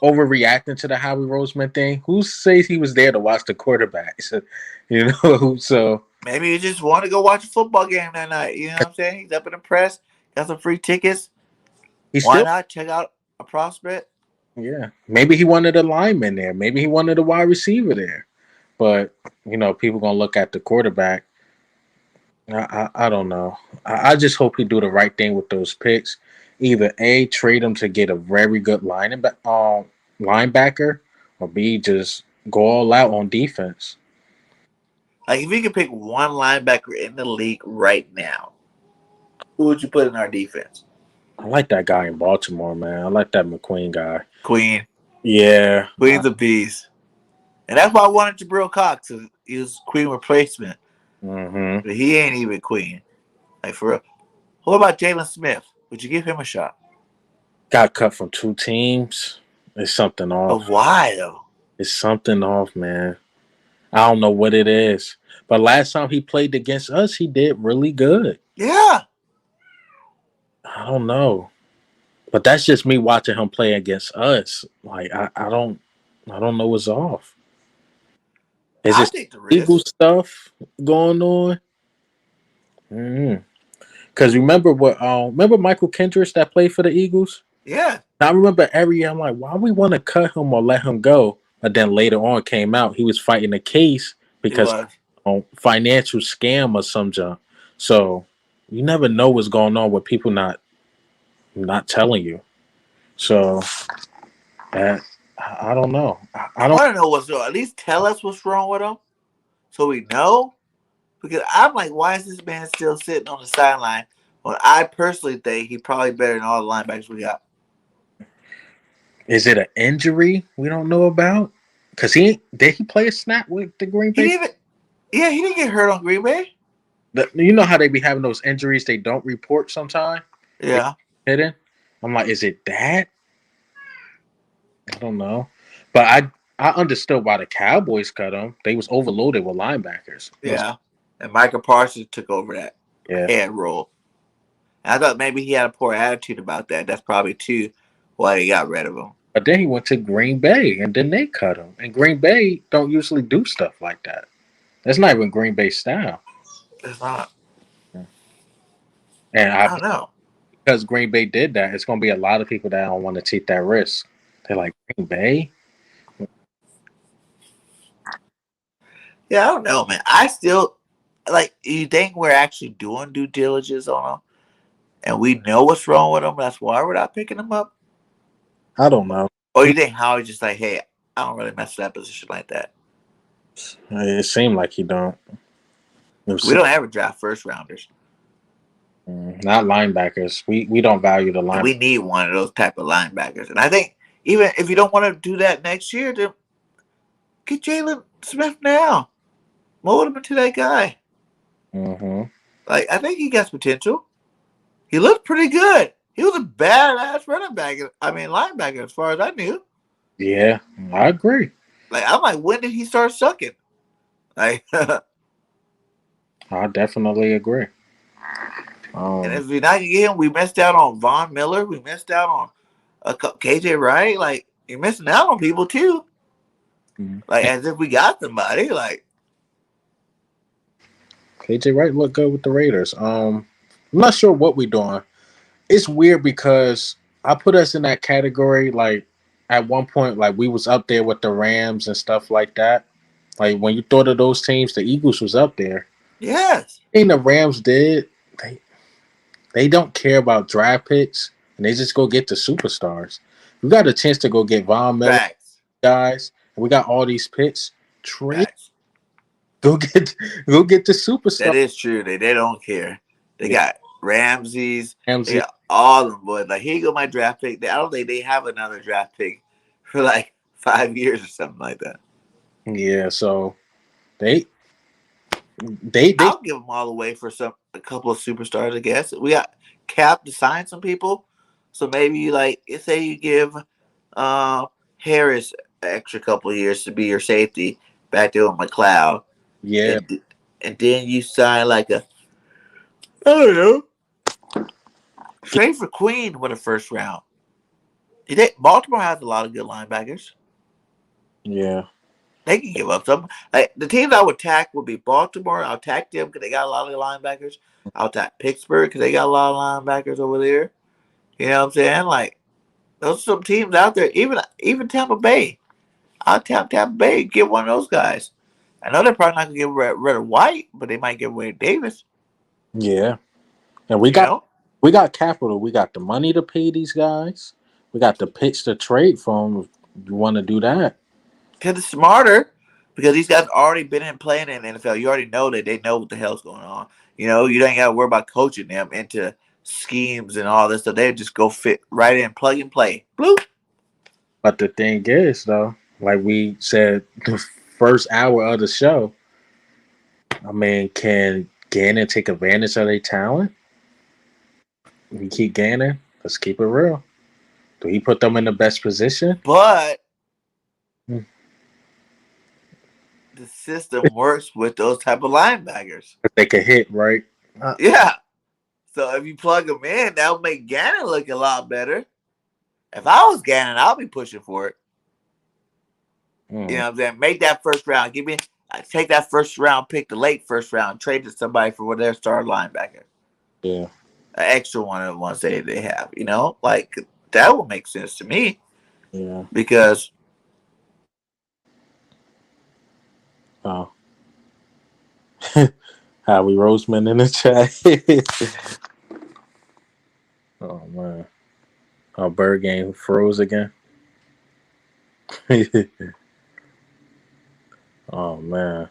overreacting to the Howie Roseman thing. Who says he was there to watch the quarterbacks? You know, so Maybe he just want to go watch a football game that night. You know what I'm saying? He's up in the press, got some free tickets. he Why still, not check out a prospect? yeah. Maybe he wanted a lineman there. Maybe he wanted a wide receiver there. But people gonna look at the quarterback. I don't know. I just hope he do the right thing with those picks. Either A, trade him to get a very good linebacker, or B, just go all out on defense. Like, if you could pick one linebacker in the league right now, who would you put in our defense? I like that guy in Baltimore, man. I like that McQueen guy. Queen. Yeah. Queen's a beast. And that's why I wanted Jabril Cox. He was Queen replacement. Mm-hmm. But he ain't even Queen. Like, for real. What about Jalen Smith? Would you give him a shot? Got cut from 2 teams. It's something But off. why, though? It's something off, man. I don't know what it is. But last time he played against us, he did really good. Yeah. I don't know. But that's just me watching him play against us. Like I don't know what's off. Is I it think there legal is. stuff going on? Mm-hmm. Because remember Michael Kendricks that played for the Eagles? Yeah. I remember every year I'm like, why we want to cut him or let him go? But then later on came out he was fighting a case He because was. financial scam or some junk. So you never know what's going on with people not telling you. So that I don't know. I I don't. want to know what's wrong. At least tell us what's wrong with him so we know. Because I'm like, why is this man still sitting on the sideline? Well, I personally think he's probably better than all the linebackers we got. Is it an injury we don't know about? Because did he play a snap with the Green He Bay? didn't even, yeah, he didn't get hurt on Green Bay. You know how they be having those injuries they don't report sometimes. They Yeah. hidden. I'm like, is it that? I don't know, but I understood why the Cowboys cut him. They was overloaded with linebackers. Yeah. And Michael Parsons took over that Yeah, head role. And I thought maybe he had a poor attitude about that. That's probably too why they got rid of him. but then he went to Green Bay, and then they cut him. And Green Bay don't usually do stuff like that. That's not even Green Bay style. It's not. And I don't know. because Green Bay did that, it's going to be a lot of people that don't want to take that risk. They're like, Green Bay? Yeah, I don't know, man. I still like. You think we're actually doing due diligence on him, and we know what's wrong with him? That's why we're not picking him up. I don't know. Or you think Howard's just like, hey, I don't really mess with that position like that. It seemed like he don't. We don't ever draft first rounders, Not linebackers. We don't value the and line. we need one of those type of linebackers. And I think even if you don't want to do that next year, then get Jalen Smith now. Mold him into that guy. Mm-hmm. Like, I think he got potential. He looked pretty good. He was a badass running back. I mean, linebacker, as far as I knew. Yeah, I agree. Like, I'm like, when did he start sucking? Like, and I definitely agree. if we not get him, we missed out on Von Miller. We missed out on KJ Wright. Like, you're missing out on people too. Like, as if we got somebody. Like, KJ Wright looked good with the Raiders. I'm not sure what we're doing. It's weird because I put us in that category. Like at one point, like we was up there with the Rams and stuff like that. Like when you thought of those teams, the Eagles was up there. Yes. Thing the Rams did, they they don't care about draft picks, and they just go get the superstars. We got a chance to go get Von Miller Facts. guys, and we got all these picks. Trade, Facts. go get go get the That superstar. is true. They don't care. They Yeah, got Ramses. They Ramsey. got all of them boys. Like here you go my draft pick. I don't think they have another draft pick for like 5 years or something like that. Yeah, so they they I'll give them all away for a couple of superstars. I guess we got Cap to sign some people. So maybe like say you give uh, Harris an extra couple of years to be your safety back there with McLeod, yeah and and then you sign like a I don't know trade for Queen with a first round. Baltimore has a lot of good linebackers. yeah They can give up some. Like, the teams I would tack would be Baltimore. I'll tack them because they got a lot of linebackers. I'll tack Pittsburgh because they got a lot of linebackers over there. You know what I'm saying? Like those are some teams out there. Even Tampa Bay. I'll tap Tampa Bay and get one of those guys. I know they're probably not gonna give rid of White, but they might give away Davis. yeah. And You know, we got capital. We got the money to pay these guys. We got the picks to trade for them. If you want to do that, because it's smarter. Because these guys already been in playing in the NFL. You already know that they know what the hell's going on. You know, you don't got to worry about coaching them into schemes and all this stuff. They just go fit right in, plug and play. Bloop. but the thing is, though, like we said, the first hour of the show, I mean, can Gannon take advantage of their talent? We keep Gannon. Let's keep it real. Do he put them in the best position? But Hmm. the system works with those type of linebackers. They can hit, right? Yeah. So if you plug them in, that'll make Gannon look a lot better. If I was Gannon, I'll be pushing for it. You Mm, know what I'm saying? Make that first round. Take that first round pick, the late first round, trade to somebody for their star linebacker. yeah, An extra one of the ones they have. You know, like that would make sense to me yeah. because Oh, Howie Roseman in the chat. Oh man, our bird game froze again. Oh man.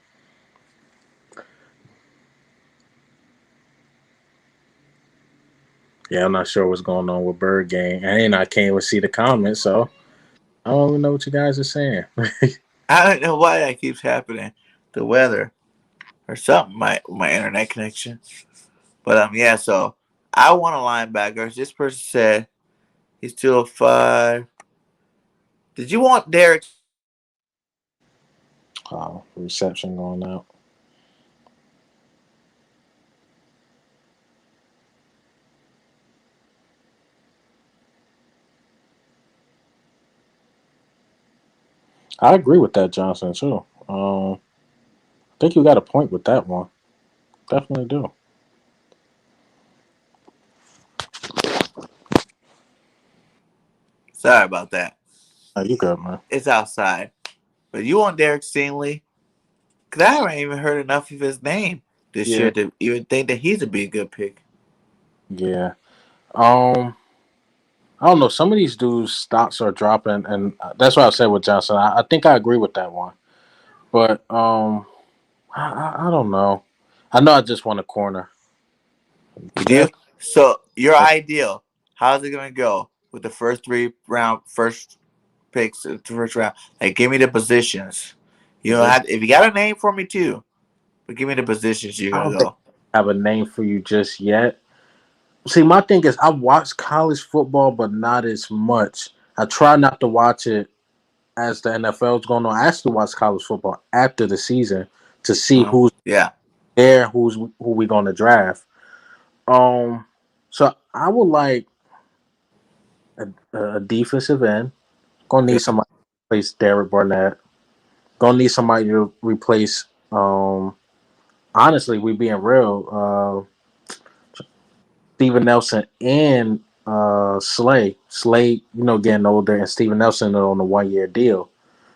Yeah, I'm not sure what's going on with Bird Game. And I can't even see the comments, so I don't even know what you guys are saying. I don't know why that keeps happening. The weather or something, my internet connection. But yeah. So I want a linebacker. This person said he's 205. Did you want Derek? Oh, reception going out. I agree with that, Johnson, too. I think you got a point with that one. Definitely do. Sorry about that. Oh, you good, man. It's outside. But you want Derek Stingley? Because I haven't even heard enough of his name this Yeah. year to even think that he's a big good pick. Yeah. Um, I don't know. Some of these dudes' stocks are dropping, and that's what I said with Johnson. I think I agree with that one. But I don't know. I know I just want a corner. You do? Just So your ideal, how's it gonna go with the first first picks, the first round? Like, give me the positions. You know, position. if you got a name for me too, but give me the positions you're I gonna don't think go. I have a name for you just yet. See, my thing is I watch college football, but not as much. I try not to watch it as the NFL is going on. I actually watch college football after the season to see who's Yeah. there, who we going to draft. Um, so I would like a defensive end. Gonna need Okay. somebody to replace Derek Barnett. Gonna need somebody to replace. Honestly, we being real. Steven Nelson and Slay. Slay, getting older, and Steven Nelson are on a 1 year deal.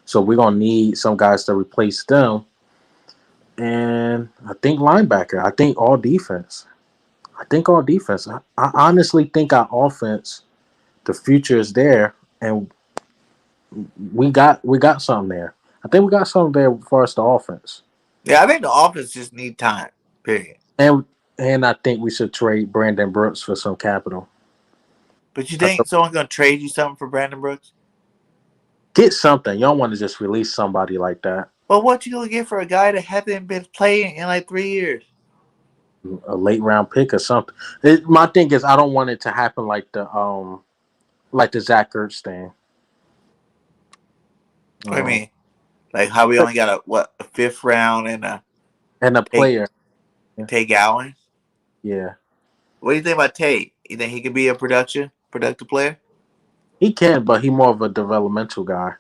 So we're gonna need some guys to replace them. And I think linebacker. I think all defense. I think all defense. I honestly think our offense, the future is there, and we got something there. I think we got something there for us the offense. Yeah, I think the offense just need time. Period. And and I think we should trade Brandon Brooks for some capital. But you That's think someone's gonna trade you something for Brandon Brooks? get something. You don't want to just release somebody like that. Well, what you gonna get for a guy that hasn't been playing in like 3 years? A late round pick or something. My thing is I don't want it to happen like the Zach Ertz thing. What do you Um, mean? Like how we only got a fifth round and a and a take player. Take Allen? Yeah. What do you think about Tate? You think he could be a productive player? He can, but he more of a developmental guy.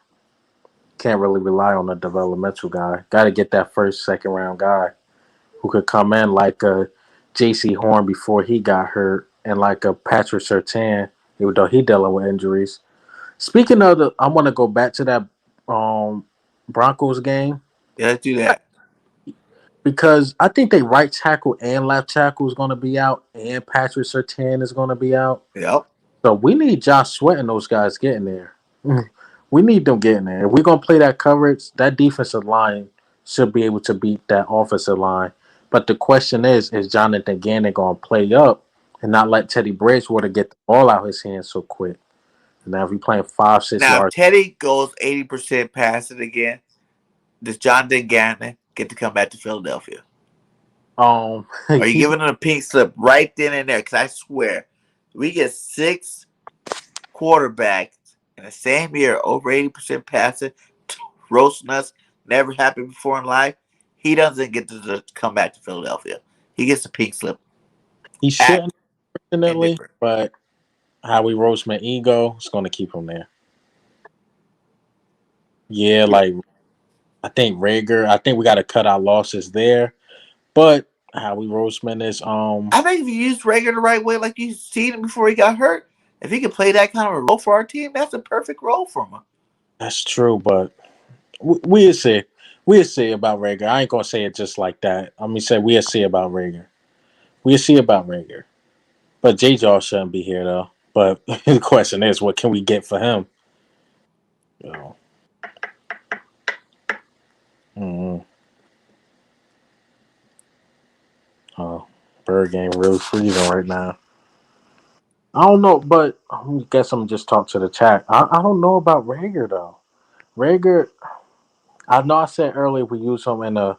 Can't really rely on a developmental guy. Got to get that first, second round guy who could come in like a J.C. Horn before he got hurt, and like a Patrick Surtain, even though he dealing with injuries. Speaking of I want to go back to that um, Broncos game Yeah, let's do that. because I think they right tackle and left tackle is going to be out, and Patrick Surtain is going to be out. Yep. So we need Josh Sweat and those guys getting there. We need them getting there. If we're gonna play that coverage, that defensive line should be able to beat that offensive line. But the question is Jonathan Gannon gonna play up and not let Teddy Bridgewater get the ball out his hands so quick? And now if you're playing 5, 6 Now, if yards, Teddy goes 80% passing again, does Jonathan Gannon get to come back to Philadelphia? Are you he giving him a pink slip right then and there? Because I swear, we get 6 quarterbacks in the same year, over 80% passing, roasting us, never happened before in life. He doesn't get to come back to Philadelphia. He gets a pink slip. he shouldn't Act definitely, indifferent. but how we roast my ego is gonna keep him there. Yeah, Yeah. like I think Rager, I think we gotta cut our losses there. But Howie Roseman is I think if you use Rager the right way, like you seen him before he got hurt, if he could play that kind of a role for our team, that's a perfect role for him. that's true, but we'll see. We'll see about Rager. I ain't gonna say it just like that. I'm gonna say we'll see about Rager. We'll see about Rager. But J Jaw shouldn't be here though. But the question is, what can we get for him? You know. Mm-hmm. Oh, Bird game really freezing right now. I don't know, but I guess I'm just talk to the chat. I don't know about Rager though. Rager, I know I said earlier we use him in a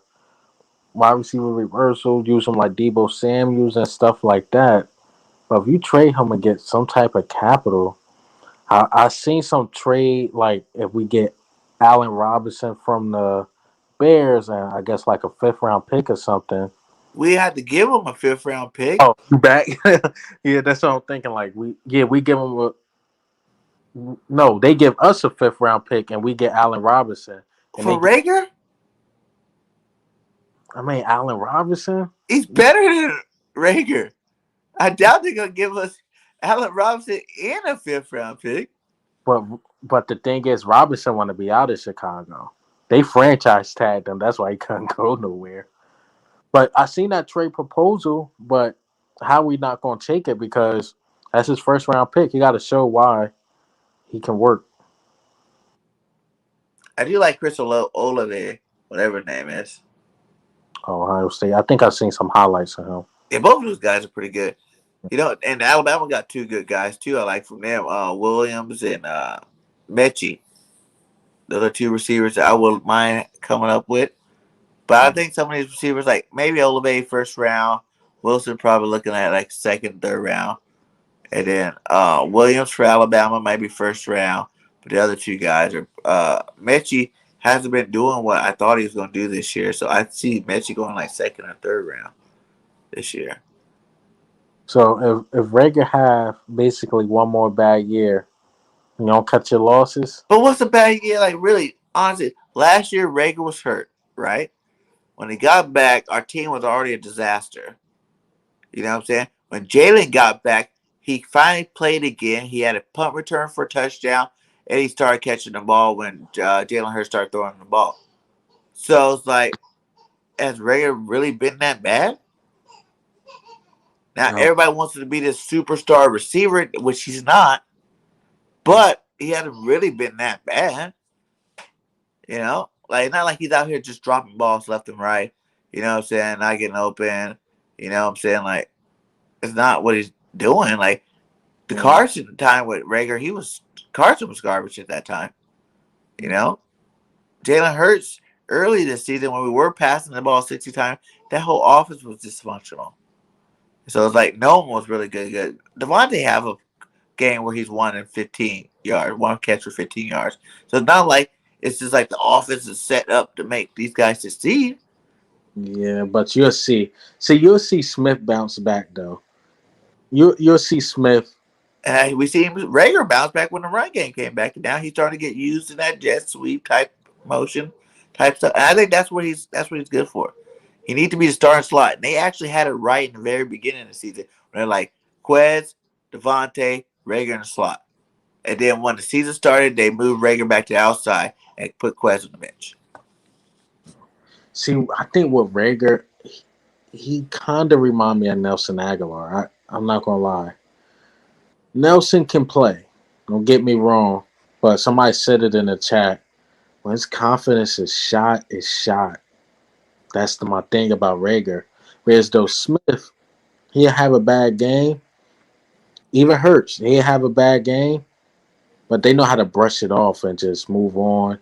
wide receiver reversal, use him like Debo Samuels and stuff like that. But if you trade him and get some type of capital, I seen some trade like if we get Allen Robinson from the Bears and I guess like a fifth round pick or something. We had to give him a fifth round pick Oh, you back? Yeah, that's what I'm thinking. Like we give him a no, they give us a fifth round pick and we get Allen Robinson and they for get Rager. Allen Robinson. He's better than Rager. I doubt they're gonna give us Allen Robinson and a fifth round pick. But but the thing is, Robinson want to be out of Chicago. They franchise tagged him. That's why he couldn't go nowhere. But I seen that trade proposal, but how we not going to take it because that's his first round pick. He got to show why he can work. I do like Chris Olave, whatever his name is. Ohio State. I think I've seen some highlights of him. Yeah, both of those guys are pretty good. And Alabama got two good guys too. I like from them, Williams and Mechie. Those are two receivers that I wouldn't mind coming up with. But I think some of these receivers, like maybe Olave first round, Wilson probably looking at like second, third round, and then Williams for Alabama maybe first round. But the other two guys are Mechie hasn't been doing what I thought he was going to do this year, so I see Mechie going like second or third round this year. So if Rager have basically one more bad year, you don't cut your losses. But what's the bad year? Like really, honestly, last year Rager was hurt, right? When he got back, our team was already a disaster. You know what I'm saying? When Jalen got back, he finally played again. He had a punt return for a touchdown. and he started catching the ball when Jalen Hurts started throwing the ball. So it's like, has Rager really been that bad? Now No. everybody wants him to be this superstar receiver, which he's not. But he hasn't really been that bad. You know, like not like he's out here just dropping balls left and right. You know what I'm saying? Not getting open. You know what I'm saying? Like it's not what he's doing. Like the Mm. Carson time with Rager, Carson was garbage at that time. You know, Jalen Hurts early this season when we were passing the ball 60 times, that whole offense was dysfunctional. So it's like no one was really good. Devontae have a game where he's 1 and 15 yards, one catch for 15 yards. So it's not like it's just like the offense is set up to make these guys succeed. Yeah, but you'll see. See, you'll see Smith bounce back though. You'll see Smith. And we see him Rager bounce back when the run game came back, and now he's starting to get used in that jet sweep type motion type stuff. And I think that's what he's good for. He needs to be the starting slot. And they actually had it right in the very beginning of the season. When they're like Quez, Devontae, Rager in the slot. And then when the season started, they moved Rager back to the outside and put Quez on the bench. See, I think with Rager, he kind of remind me of Nelson Aguilar. I'm not gonna lie. Nelson can play. Don't get me wrong, but somebody said it in the chat. When his confidence is shot, it's shot. My thing about Rager. Whereas though Smith, he'll have a bad game. Even Hurts, he'll have a bad game, but they know how to brush it off and just move on.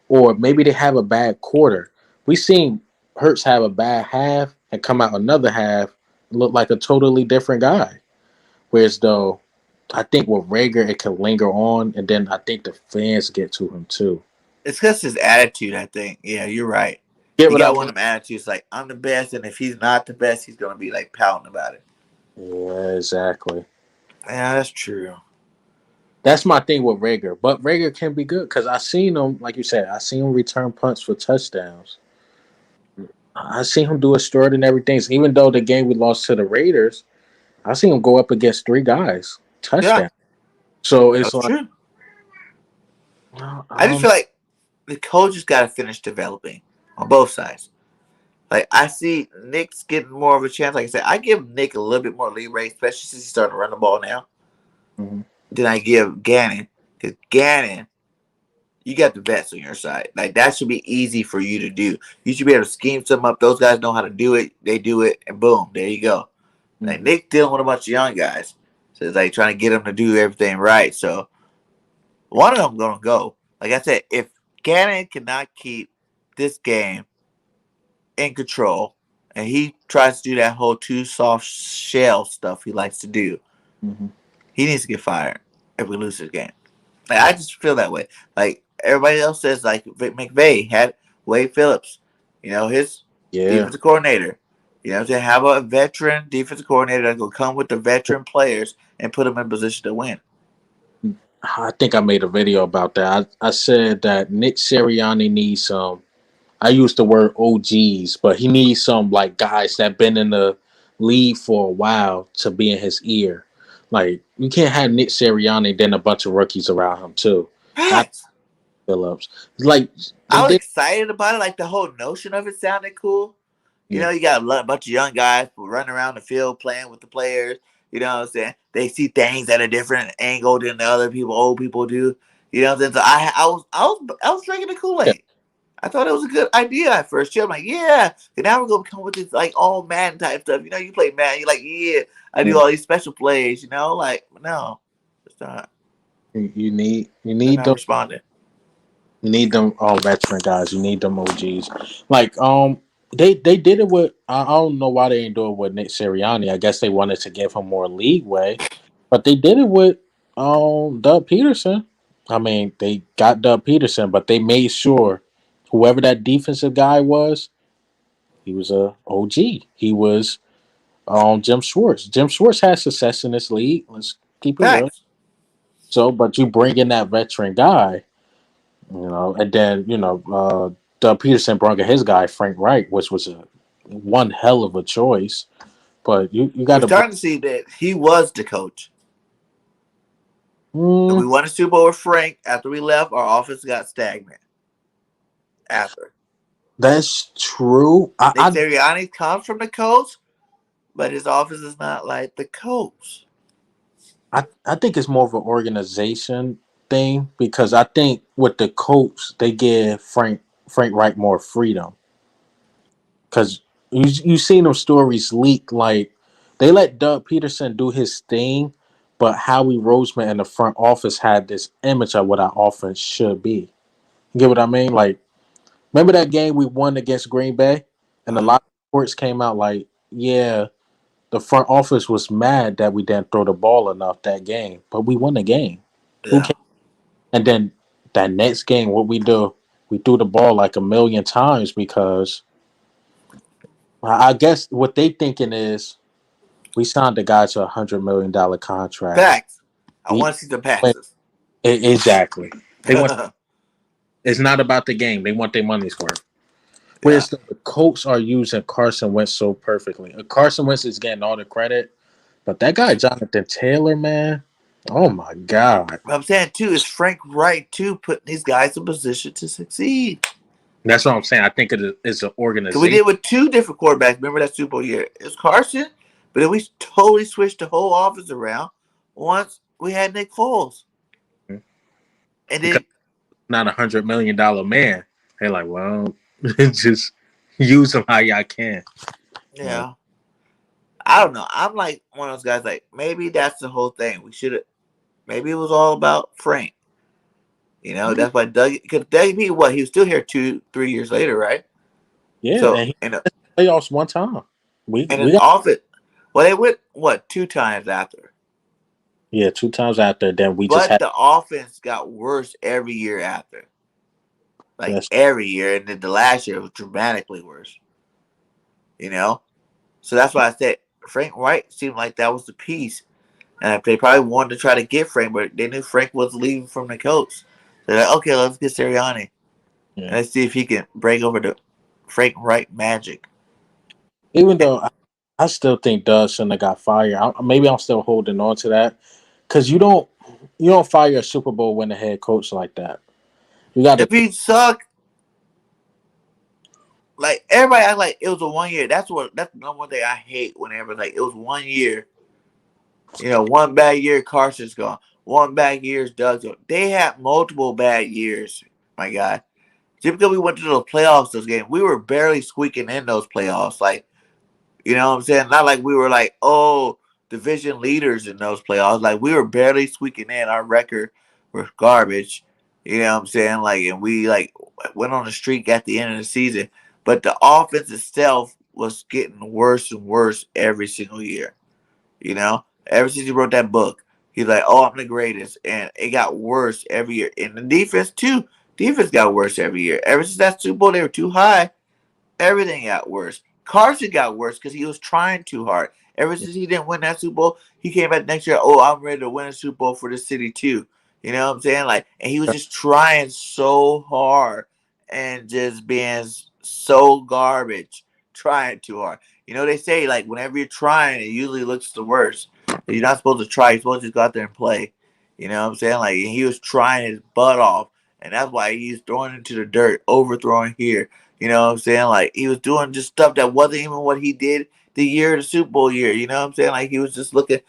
Or maybe they have a bad quarter. We seen Hurts have a bad half and come out another half and look like a totally different guy. Whereas though, I think with Rager it can linger on, and then I think the fans get to him too. It's because his attitude, I think. Yeah, you're right. Get He what I got one mean? of them attitudes like, I'm the best, and if he's not the best, he's going to be like pouting about it. Yeah, exactly. Yeah, that's true. That's my thing with Rager. But Rager can be good because I seen him, like you said, I seen him return punts for touchdowns. I seen him do extraordinary things. Even though the game we lost to the Raiders, I seen him go up against three guys, Yeah, touchdown. So it's that's like, true. I just um, feel like the coaches got to finish developing on both sides. Like I see Nick's getting more of a chance. Like I said, I give Nick a little bit more leeway, especially since he's starting to run the ball now. mhm, Than I give Gannon, because Gannon, you got the vets on your side. Like that should be easy for you to do. You should be able to scheme something up. Those guys know how to do it. They do it, and boom, there you go. Like mhm. Nick dealing with a bunch of young guys, so it's like trying to get them to do everything right. So one of them gonna go. Like I said, if Gannon cannot keep this game in control, and he tries to do that whole too soft shell stuff he likes to do, Mhm. he needs to get fired if we lose this game. Like, I just feel that way. Like everybody else says, like McVay had Wade Phillips, his Yeah, defensive coordinator. To have a veteran defensive coordinator that will come with the veteran players and put them in position to win. I think I made a video about that. I said that Nick Sirianni needs some. I used the word OGs, but he needs some like guys that been in the league for a while to be in his ear. Like you can't have Nick Sirianni then a bunch of rookies around him too. That Right. Phillips. Like they I was did. excited about it. Like the whole notion of it sounded cool. Yeah. You got a bunch of young guys running around the field playing with the players. You know what I'm saying? They see things at a different angle than the other people, old people do. You know what I'm saying? So I was drinking the Kool Yeah. Aid. I thought it was a good idea at first. I'm like, yeah. And now we're gonna come with this like all Madden type stuff. You play Madden. You're like, yeah. I do Yeah. all these special plays. Like no, it's not. You need They're not responding. You need them all veteran guys. You need them OGs. Like they did it with I don't know why they ain't do it with Nick Sirianni. I guess they wanted to give him more leeway, but they did it with Doug Peterson. I mean, they got Doug Peterson, but they made sure whoever that defensive guy was, he was a OG. He was Jim Schwartz. Jim Schwartz had success in this league. Let's keep it real. Facts. So, but you bring in that veteran guy. And then Doug Peterson brought in his guy Frank Wright, which was a one hell of a choice. But you got We're to bring, starting to see that he was the coach. And we Mm, won a Super Bowl with Frank. After we left, our offense got stagnant. After. that's true. Nick Sirianni comes from the coach, but his offense is not like the coach. I think it's more of an organization thing because I think with the coach they give Frank Reich more freedom because you seen those stories leak like they let Doug Peterson do his thing, but Howie Roseman in the front office had this image of what our offense should be. You get what I mean? Like, remember that game we won against Green Bay, and a Uh, lot of reports came out like, yeah, the front office was mad that we didn't throw the ball enough that game, but we won the game. Who yeah. cares? And then that next game, what we do? We threw the ball like a million times because I guess what they thinking is we signed the guy to $100 million contract. Facts. I We want to see the passes. exactly. They want. Yeah. It's not about the game. They want their money's worth. Whereas the Colts are using Carson Wentz so perfectly. Carson Wentz is getting all the credit, but that guy Jonathan Taylor, man, oh my god, What I'm saying too is Frank Wright too putting these guys in position to succeed. that's what I'm saying. I think it's an Because we organization. did with two different quarterbacks. Remember that Super Bowl year? It was Carson, but then we totally switched the whole offense around once we had Nick Foles. And Because then, not $100 million man. They're like, well, just use them how y'all can. Uh, yeah, I don't know. I'm like one of those guys. Like maybe that's the whole thing. We should have. Maybe it was all about Frank. That's why Doug. Because Doug P. What he was still here 2, 3 years later, right? yeah, So and he and playoffs one time. and We an got offense. Well, they went what 2 times after, yeah 2 times after. Then we just but had the offense got worse every year after. Like this. every year, and then the last year was dramatically worse. You know, so that's why I said Frank Wright seemed like that was the piece, and they probably wanted to try to get Frank, but they knew Frank was leaving from the coach. They're like, okay, let's get Sirianni and Yeah. let's see if he can break over the Frank Wright magic. Even though I still think Doug shouldn't have got fired. Maybe I'm still holding on to that because you don't fire a Super Bowl winning head coach like that. You got to If he sucked, like everybody act like it was a 1 year. That's the number one thing I hate whenever like it was 1 year. One bad year, Carson's gone. One bad year is Doug's gone. They had multiple bad years, my guy. Just because we went to those playoffs, those games, we were barely squeaking in those playoffs. Like, you know what I'm saying? Not like we were like, oh, division leaders in those playoffs. Like, we were barely squeaking in. Our record was garbage. You know what I'm saying? Like, and we like went on a streak at the end of the season. But the offense itself was getting worse and worse every single year. Ever since he wrote that book, he's like, "Oh, I'm the greatest," and it got worse every year. And the defense too, defense got worse every year. Ever since that Super Bowl, they were too high. Everything got worse. Carson got worse because he was trying too hard. Ever since he didn't win that Super Bowl, he came back next year. Oh, I'm ready to win a Super Bowl for the city too. You know what I'm saying? Like, and he was just trying so hard and just being so garbage, trying too hard. They say like whenever you're trying, it usually looks the worst. You're not supposed to try. You're supposed to just go out there and play. You know what I'm saying? Like, and he was trying his butt off, and that's why he's throwing into the dirt, overthrowing here. You know what I'm saying? Like he was doing just stuff that wasn't even what he did the year of the Super Bowl year. You know what I'm saying? Like he was just looking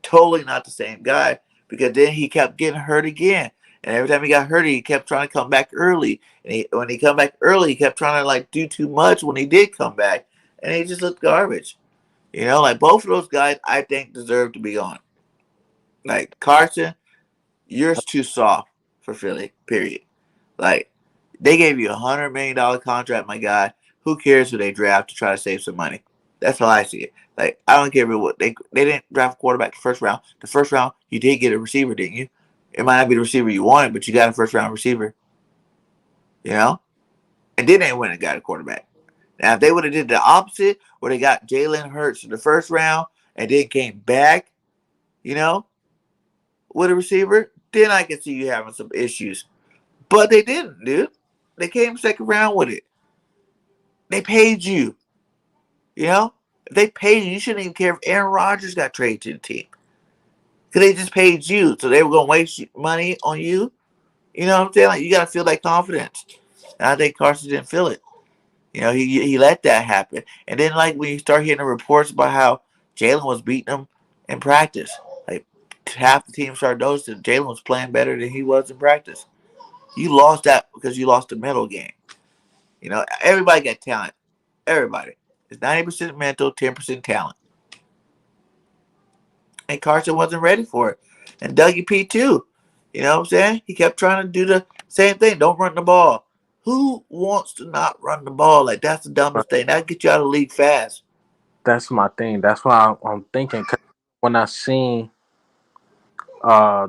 totally not the same guy because then he kept getting hurt again. And every time he got hurt, he kept trying to come back early. And when he come back early, he kept trying to like do too much when he did come back. And he just looked garbage. Like both of those guys I think deserve to be gone. Like Carson, you're too soft for Philly, period. Like they gave you $100 million contract, my guy. Who cares who they draft to try to save some money? That's how I see it. Like I don't care what they didn't draft a quarterback the first round. The first round you did get a receiver, didn't you? It might not be the receiver you wanted, but you got a first round receiver. You know, and then they went and got a quarterback. Now if they would have did the opposite, where they got Jalen Hurts in the first round and then came back, you know, with a receiver, then I can see you having some issues. But they didn't, dude. They came second round with it. They paid you. If they paid you, you shouldn't even care if Aaron Rodgers got traded to the team. because they just paid you, so they were gonna waste money on you. You know what I'm saying? Like you gotta feel that confidence. And I think Carson didn't feel it. You know, he let that happen. And then like when you start hearing the reports about how Jalen was beating him in practice, like half the team started noticing Jalen was playing better than he was in practice. You lost that because you lost the mental game. You know, everybody got talent. Everybody. It's 90% mental, 10% talent. And Carson wasn't ready for it. And Dougie P too. You know what I'm saying? He kept trying to do the same thing. Don't run the ball. Who wants to not run the ball? Like that's the dumbest thing. That'll get you out of the league fast. That's my thing. That's why I'm thinking. 'Cause when I seen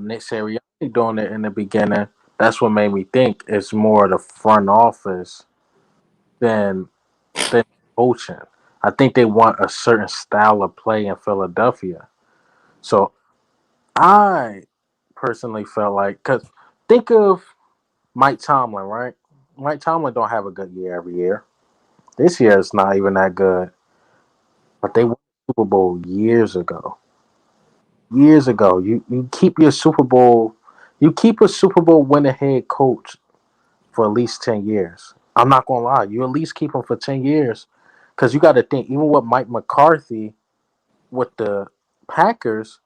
Nick Sirianni doing it in the beginning, that's what made me think it's more the front office than coaching. I think they want a certain style of play in Philadelphia. So I personally felt like, because think of Mike Tomlin, right? Mike Tomlin don't have a good year every year. This year it's not even that good, but they won the Super Bowl years ago. Years ago, you keep your Super Bowl, you keep a Super Bowl winning head coach for at least 10 years. I'm not gonna lie, you at least keep him for 10 years, because you got to think, even with Mike McCarthy with the Packers,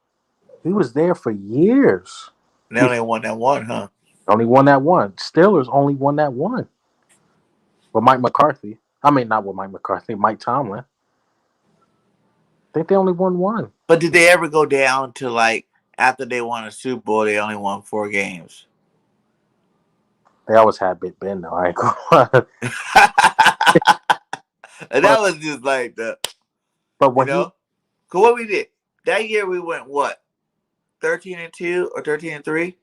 he was there for years. And they He only won that one, huh? only won that one. Steelers only won that one with Mike McCarthy. I mean, not with Mike McCarthy, Mike Tomlin. I think they only won one. But did they ever go down to like after they won a Super Bowl, they only won 4 games? They always had Big Ben though. I ain't gonna lie. And that but was just like the, but you when he know, cause what we did that year, we went what 13-2 or 13-3.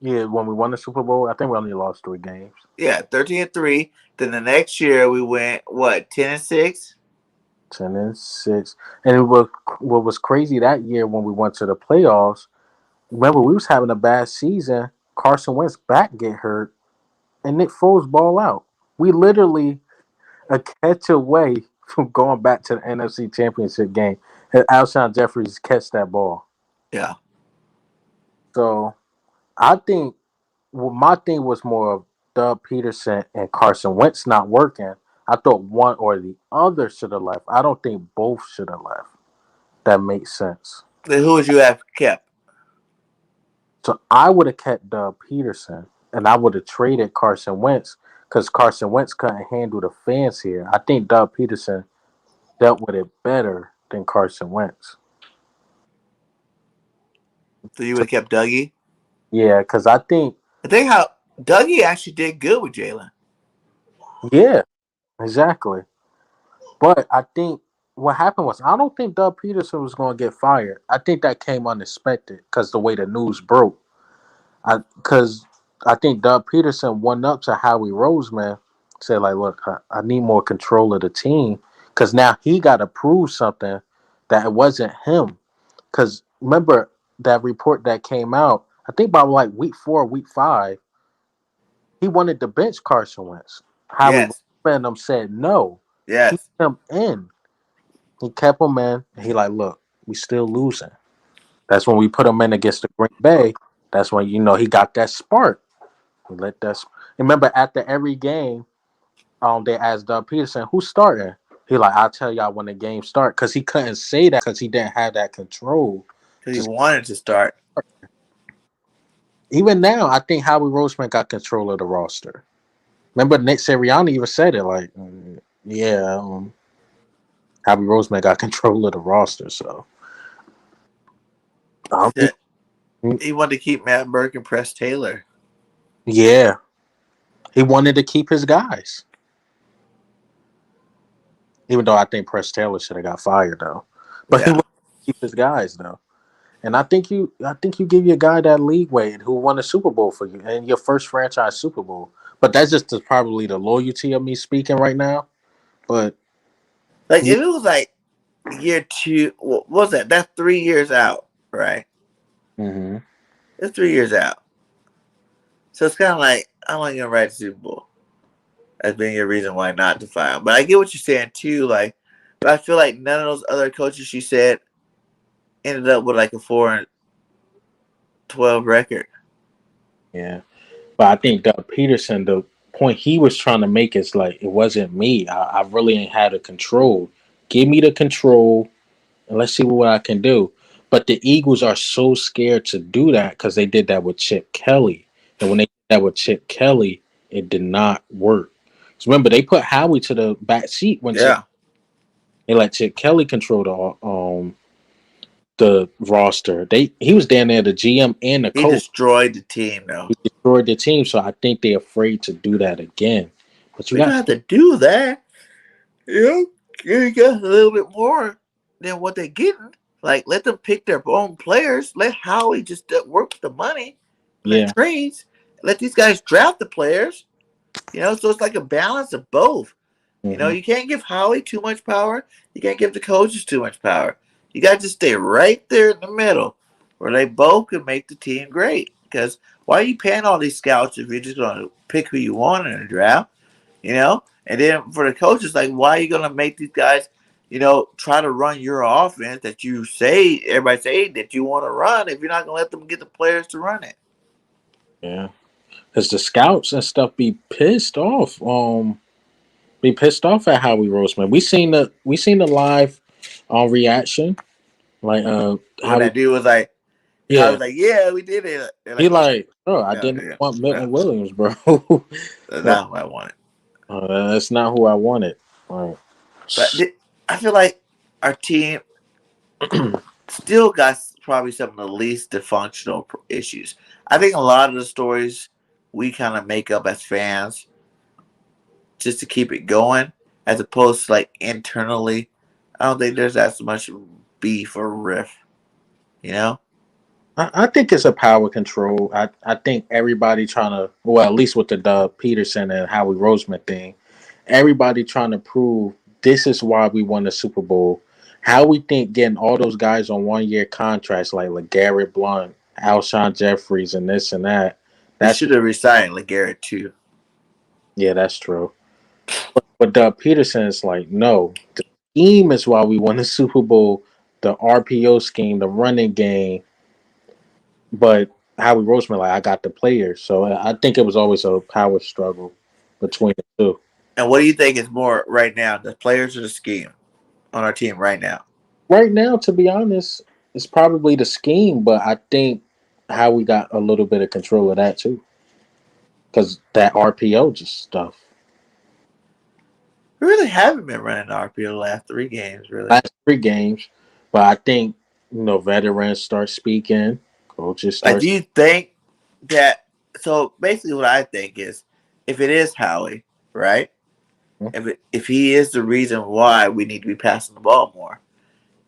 yeah, when we won the Super Bowl, I think we only lost 3 games. Yeah, 13-3. Then the next year we went what 10-6. 10-6. And what was crazy that year when we went to the playoffs. Remember, we was having a bad season. Carson Wentz back get hurt, and Nick Foles ball out. We literally a catch away from going back to the NFC Championship game, and Alshon Jeffries catch that ball. Yeah, So I think my thing was more of Doug Peterson and Carson Wentz not working. I thought one or the other should have left. I don't think both should have left. That makes sense. then who would you have kept? So I would have kept Doug Peterson, and I would have traded Carson Wentz because Carson Wentz couldn't handle the fans here. I think Doug Peterson dealt with it better than Carson Wentz. So you would So, have kept Dougie. yeah, because I think, I think how Dougie actually did good with Jalen. yeah, exactly. But I think what happened was I don't think Doug Peterson was going to get fired. I think that came unexpected because the way the news broke. Because I think Doug Peterson went up to Howie Roseman, said like, "Look, I need more control of the team because now he got to prove something that it wasn't him." Because remember that report that came out, I think by like week 4, week 5, he wanted to bench Carson Wentz. Howie Yes, Roseman and them said no. He yes. put him in. He kept him in. And he like, look, we still losing. That's when we put him in against the Green Bay. That's when he got that spark. He let that. Remember, after every game, they asked Doug Peterson, "Who's starting?" He like, "I'll tell y'all when the game start," because he couldn't say that because he didn't have that control. Because he Just wanted to start. even now, I think Howie Roseman got control of the roster. Remember, Nick Sirianni even said it like, "Yeah, Howie Roseman got control of the roster." So, um, He wanted to keep Matt Burke and Press Taylor. yeah, he wanted to keep his guys. Even though I think Press Taylor should have got fired though, but he Yeah. wanted to keep his guys though. And I think you give your guy that leeway who won a Super Bowl for you and your first franchise Super Bowl. But that's just probably the loyalty of me speaking right now. But Like if it was like year 2, what was that? That's 3 years out, right? mm-hmm. It's 3 years out. So it's kind of like I'm not gonna write the Super Bowl as being a reason why not to fire him. But I get what you're saying too. Like, but I feel like none of those other coaches you said ended up with like a 4 12 record. Yeah. But I think Doug Peterson, the point he was trying to make is like it wasn't me. I really ain't had the control. Give me the control and let's see what I can do. But the Eagles are so scared to do that because they did that with Chip Kelly. And when they did that with Chip Kelly, it did not work. So remember, they put Howie to the back seat when Yeah. they let Chip Kelly control the roster. He was down there, the GM and the He coach. destroyed the team, though. He destroyed the team, so I think they're afraid to do that again. But you We don't got have to do that. You know, you got a little bit more than what they're getting. Like, let them pick their own players. Let Howie just work with the money and the yeah. trades. Let these guys draft the players. So it's like a balance of both. Hmm. You can't give Howie too much power. You can't give the coaches too much power. You got to stay right there in the middle where they both can make the team great. Because why are you paying all these scouts if you're just going to pick who you want in a draft? And then for the coaches, like, why are you going to make these guys, try to run your offense that you say, everybody say that you want to run if you're not going to let them get the players to run it? Yeah. Because the scouts and stuff be pissed off. Be pissed off at Howie Roseman. We seen the live reaction. Like When Howie that dude was like, I yeah. was like, yeah, we did it. They're He like, oh, like, oh, I yeah, didn't yeah, want yeah. Milton Williams, bro. Like, That's what I wanted. that's not who I wanted. Like, But I feel like our team still got probably some of the least dysfunctional issues. I think a lot of the stories we kind of make up as fans just to keep it going, as opposed to like internally. I don't think there's as much beef or riff, you know? I think it's a power control. I think everybody trying to, well, at least with the Doug Peterson and Howie Roseman thing, everybody trying to prove this is why we won the Super Bowl. How we think getting all those guys on 1 year contracts like LeGarrette Blount, Alshon Jeffries, and this and that. We That's should have resigned LeGarrette too. yeah, that's true. But Doug Peterson is like, no, the scheme is why we won the Super Bowl. The RPO scheme, the running game, but Howie Roseman, like I got the players, so I think it was always a power struggle between the two. And what do you think is more right now, the players or the scheme on our team right now? Right now, to be honest, it's probably the scheme, but I think Howie got a little bit of control of that too, because that RPO just stuff. We really haven't been running the RPO the last 3 games, really. Last 3 games, but I think veterans start speaking, coaches Like, start. do you think that? So basically, what I think is, if it is Howie, right? If he is the reason why we need to be passing the ball more,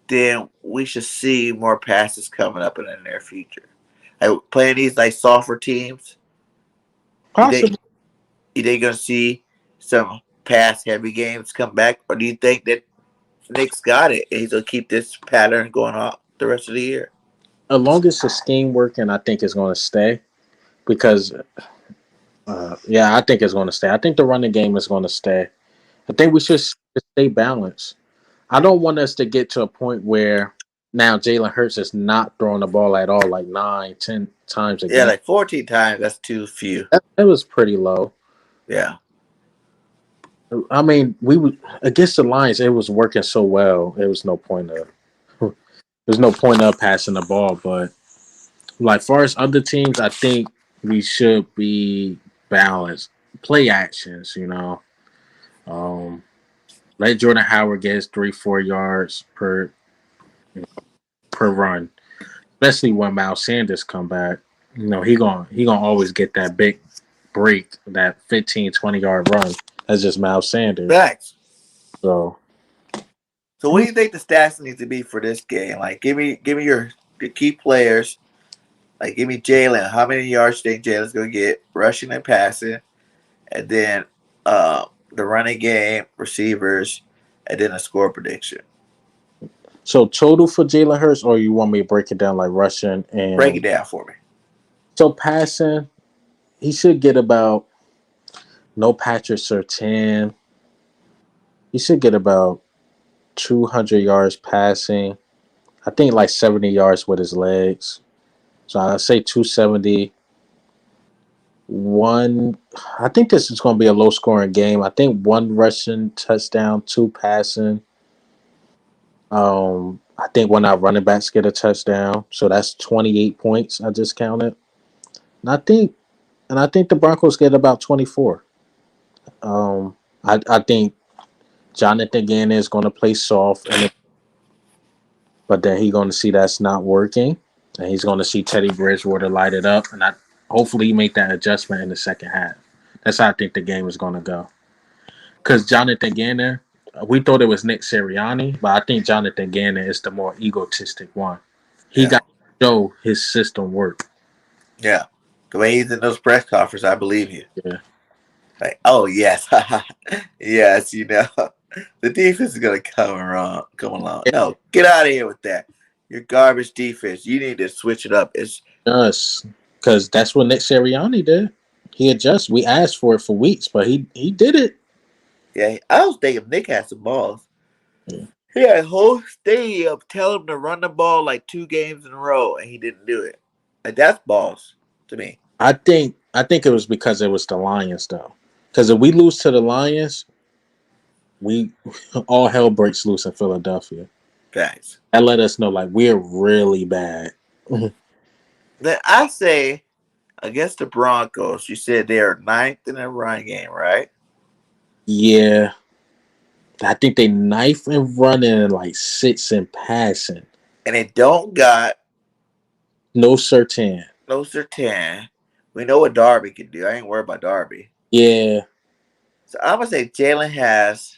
then we should see more passes coming up in the near future. Like playing these like softer teams, you think Possibly. you gonna see some pass heavy games come back, or do you think that Nick's got it and he's gonna keep this pattern going on the rest of the year? As long as the scheme working, I think it's going to stay because yeah, I think it's going to stay. I think the running game is going to stay. I think we should stay balanced. I don't want us to get to a point where now Jalen Hurts is not throwing the ball at all, like 9, 10 times a Yeah, game. like 14 times. That's too few. That was pretty low. Yeah. I mean, against the Lions, it was working so well. There was no point of there's no point of passing the ball. But like far as other teams, I think we should be balanced. Play actions, Um, let Jordan Howard get his 3-4 yards per run, especially when Miles Sanders come back. He gonna always get that big break, that 15-20 yard run. That's just Miles Sanders. Facts. So So what do you think the stats need to be for this game? Like, give me your key players. Like, give me Jalen. How many yards do you think Jalen's gonna get rushing and passing, and then the running game, receivers, and then a score prediction. total for Jalen Hurts, or you want me to break it down like rushing Break and it down for me. so passing? He should get about no Patrick Surtain. He should get about 200 yards passing. I think like 70 yards with his legs. So I say 270. One, I think this is going to be a low scoring game. I think one rushing touchdown, two passing. I think when our running backs get a touchdown, so that's 28 points. I just counted, and I think the Broncos get about 24. I think Jonathan Gannon is going to play soft, but then he's going to see that's not working, and he's going to see Teddy Bridgewater light it up, and hopefully he make that adjustment in the second half. That's how I think the game is going to go. Because Jonathan Gannon, we thought it was Nick Sirianni, but I think Jonathan Gannon is the more egotistic one. He Yeah. got to show his system work. Yeah. The way he's in those press conferences, I believe you. Yeah. Like, oh yes, yes, the defense is gonna come along. No, get out of here with that. Your garbage defense. You need to switch it up. It's Yes. Because that's what Nick Sirianni did. He adjusts. We asked for it for weeks, but he did it. yeah. I was thinking Nick had some balls. Yeah. He had a whole stadium tell him to run the ball like 2 games in a row, and he didn't do it. Like that's balls to me. I think it was because it was the Lions though. Because if we lose to the Lions, we all hell breaks loose in Philadelphia. Guys. That let us know like we're really bad. Then I say against the Broncos, you said they are ninth in a run game, right? Yeah. I think they knife and running and like sits and passing. And they don't got No certain. no certain. We know what Darby can do. I ain't worried about Darby. Yeah. So I'm gonna say Jalen has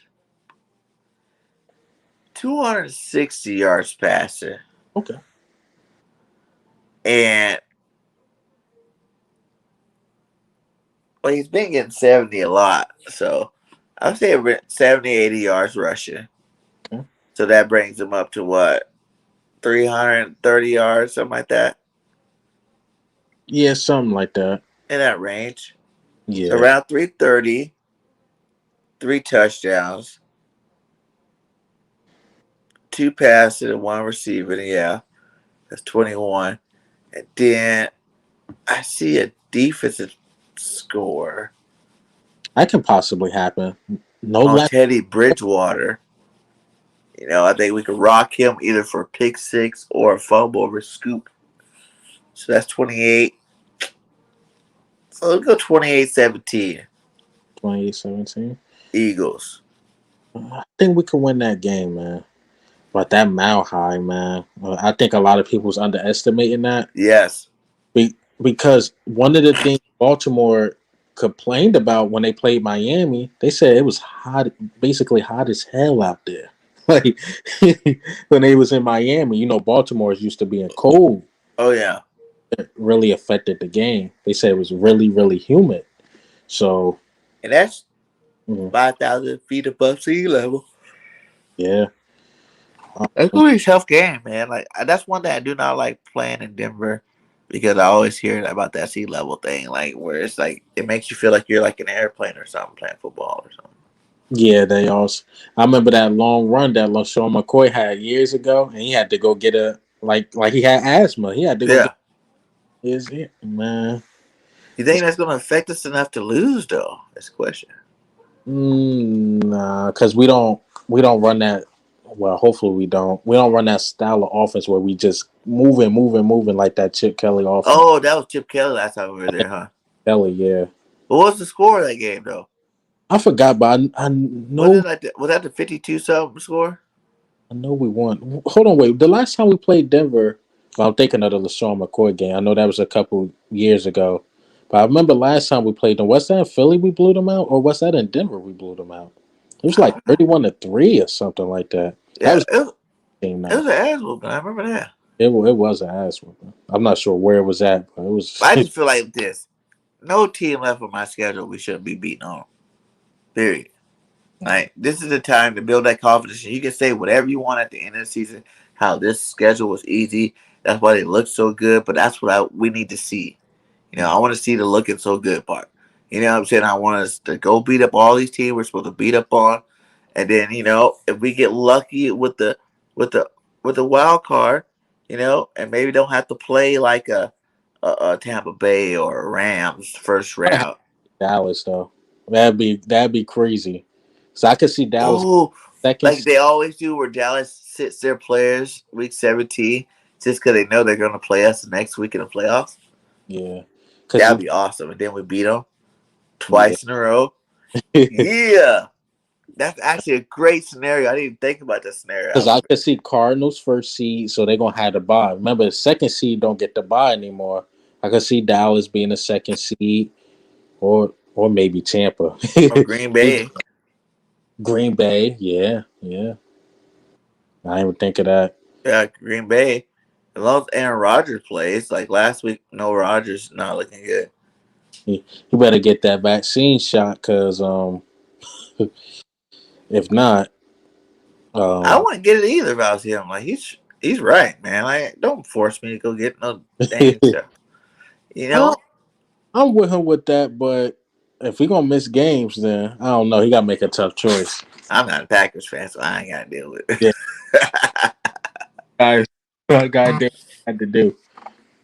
260 yards passing, Okay. and well, he's been getting 70 a lot. So I'll say 70, 80 yards rushing. Okay. So that brings him up to what? 330 yards, something like that. Yeah, something like that. In that range. So Yeah. around 330, 3 touchdowns, 2 passes, and 1 receiving. Yeah, that's 21. And then I see a defensive score That can possibly happen. No on less. Teddy Bridgewater. I think we could rock him either for a pick six or a fumble or a scoop. So that's 28. So let's go 28-17. 28-17. Eagles. I think we could win that game, man. But that mile high, man. I think a lot of people's underestimating that. Yes. Because one of the things Baltimore complained about when they played Miami, they said it was hot, basically hot as hell out there. Like when they was in Miami, Baltimore is used to being cold. Oh, yeah. It really affected the game. They said it was really, really humid. So, And that's 5,000 feet above sea level. yeah. That's gonna be a tough game, man. Like that's one thing I do not like playing in Denver because I always hear about that sea level thing, like where it's like it makes you feel like you're like an airplane or something playing football or something. Yeah, they also. I remember that long run that LaShawn McCoy had years ago, and he had to go get a like he had asthma. He had to go Yeah. get his man. You think that's gonna affect us enough to lose though? That's the question. Nah, because we don't run that. Well, hopefully we don't. We don't run that style of offense where we just moving like that Chip Kelly offense. Oh, that was Chip Kelly last time we were there, huh? Kelly, yeah. But what was the score of that game though? I forgot, but I know Was that the 52 something score? I know we won. Hold on, wait. The last time we played Denver, well, I'm thinking of the LaShawn McCoy game. I know that was a couple years ago. But I remember last time we played them. Was that in Philly we blew them out? Or was that in Denver we blew them out? It was like 31-3 or something like that. Yeah, That was it was game an night. ass whooping. I remember that. It was an ass whooping. I'm not sure where it was at, but it was. I just feel like this. No team left on my schedule we shouldn't be beating on. Period. Like this is the time to build that confidence. You can say whatever you want at the end of the season. How this schedule was easy. That's why they look so good. But that's what we need to see. I want to see the looking so good part. You know what I'm saying? I want us to go beat up all these teams we're supposed to beat up on, and then if we get lucky with the wild card, and maybe don't have to play like a Tampa Bay or Rams first I have round. Dallas though. That'd be crazy. So I could see Dallas Oh, second. like they always do, where Dallas sits their players week 17 just because they know they're going to play us next week in the playoffs. Yeah, because That'd be awesome, and then we beat them yeah, twice in a row. Yeah, that's actually a great scenario. I didn't even think about that because scenario. I could see Cardinals first seed, so they're gonna have to buy. Remember, the second seed don't get to buy anymore. I could see Dallas being the second seed, or maybe Tampa, Or Green Bay. Green Bay. Yeah, yeah. I didn't even think of that. Yeah, Green Bay. As long as Aaron Rodgers plays, like last week, no Rodgers not looking good. You better get that vaccine shot, because if not, I um, wouldn't get it either if I was him. Like he's right, man. Like don't force me to go get no dang shot. You I, know, I'm with him with that. But if we gonna miss games, then I don't know. He gotta make a tough choice. I'm not a Packers fan, so I ain't gotta deal with it. Yeah, guys, what guy did had to do.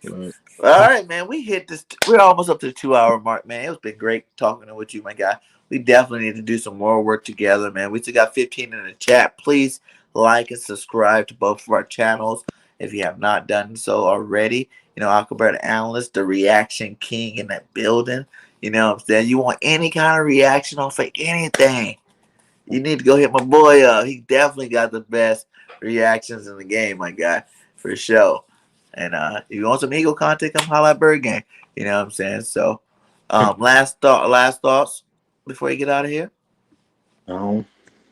But, All right, man. We hit this. We're almost up to the 2 hour mark, man. It's been great talking with you, my guy. We definitely need to do some more work together, man. We still got 15 in the chat. Please like and subscribe to both of our channels if you have not done so already. You know, Alkabeer the Analyst, the reaction king in that building. You know what I'm saying? You want any kind of reaction on fake anything, you need to go hit my boy up. He definitely got the best reactions in the game, my guy, for sure. And if you want some Eagle content, come holla at Bird Game. You know what I'm saying? So, last thoughts before you get out of here. um,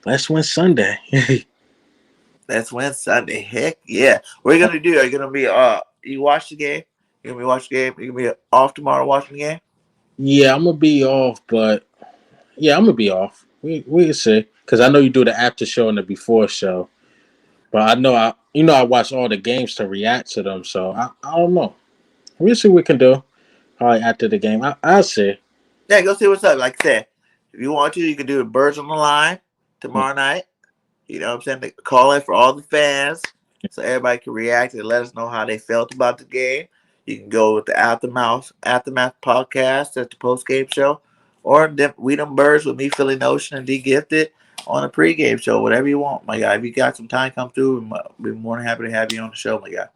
let's win Sunday. That's when Sunday. Heck yeah. What are you gonna do? Are you gonna be you watch the game? You gonna be watching the game? You gonna be off tomorrow watching the game? Yeah, I'm gonna be off, but yeah, I'm gonna be off. We'll see, because I know you do the after show and the before show, but I know I watch all the games to react to them, so I don't know. We'll see what we can do. All right, after the game, I'll see. Yeah, go see what's up. Like I said, if you want to, you can do the Birds on the Line tomorrow night. You know what I'm saying? They call in for all the fans so everybody can react and let us know how they felt about the game. You can go with the Aftermath podcast at the post game show, or We Them Birds with me, Philly Notion, and D Gifted on the pregame show. Whatever you want, my guy. If you got some time, come through. We'll be more than happy to have you on the show, my guy.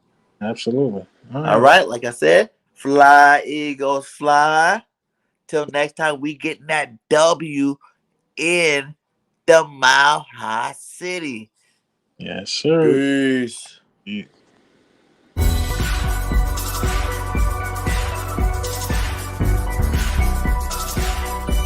Absolutely. All All right. right, like I said, fly Eagles fly. Till next time, we getting that W in the Mile High City. Yes, sir. Peace. Yeah.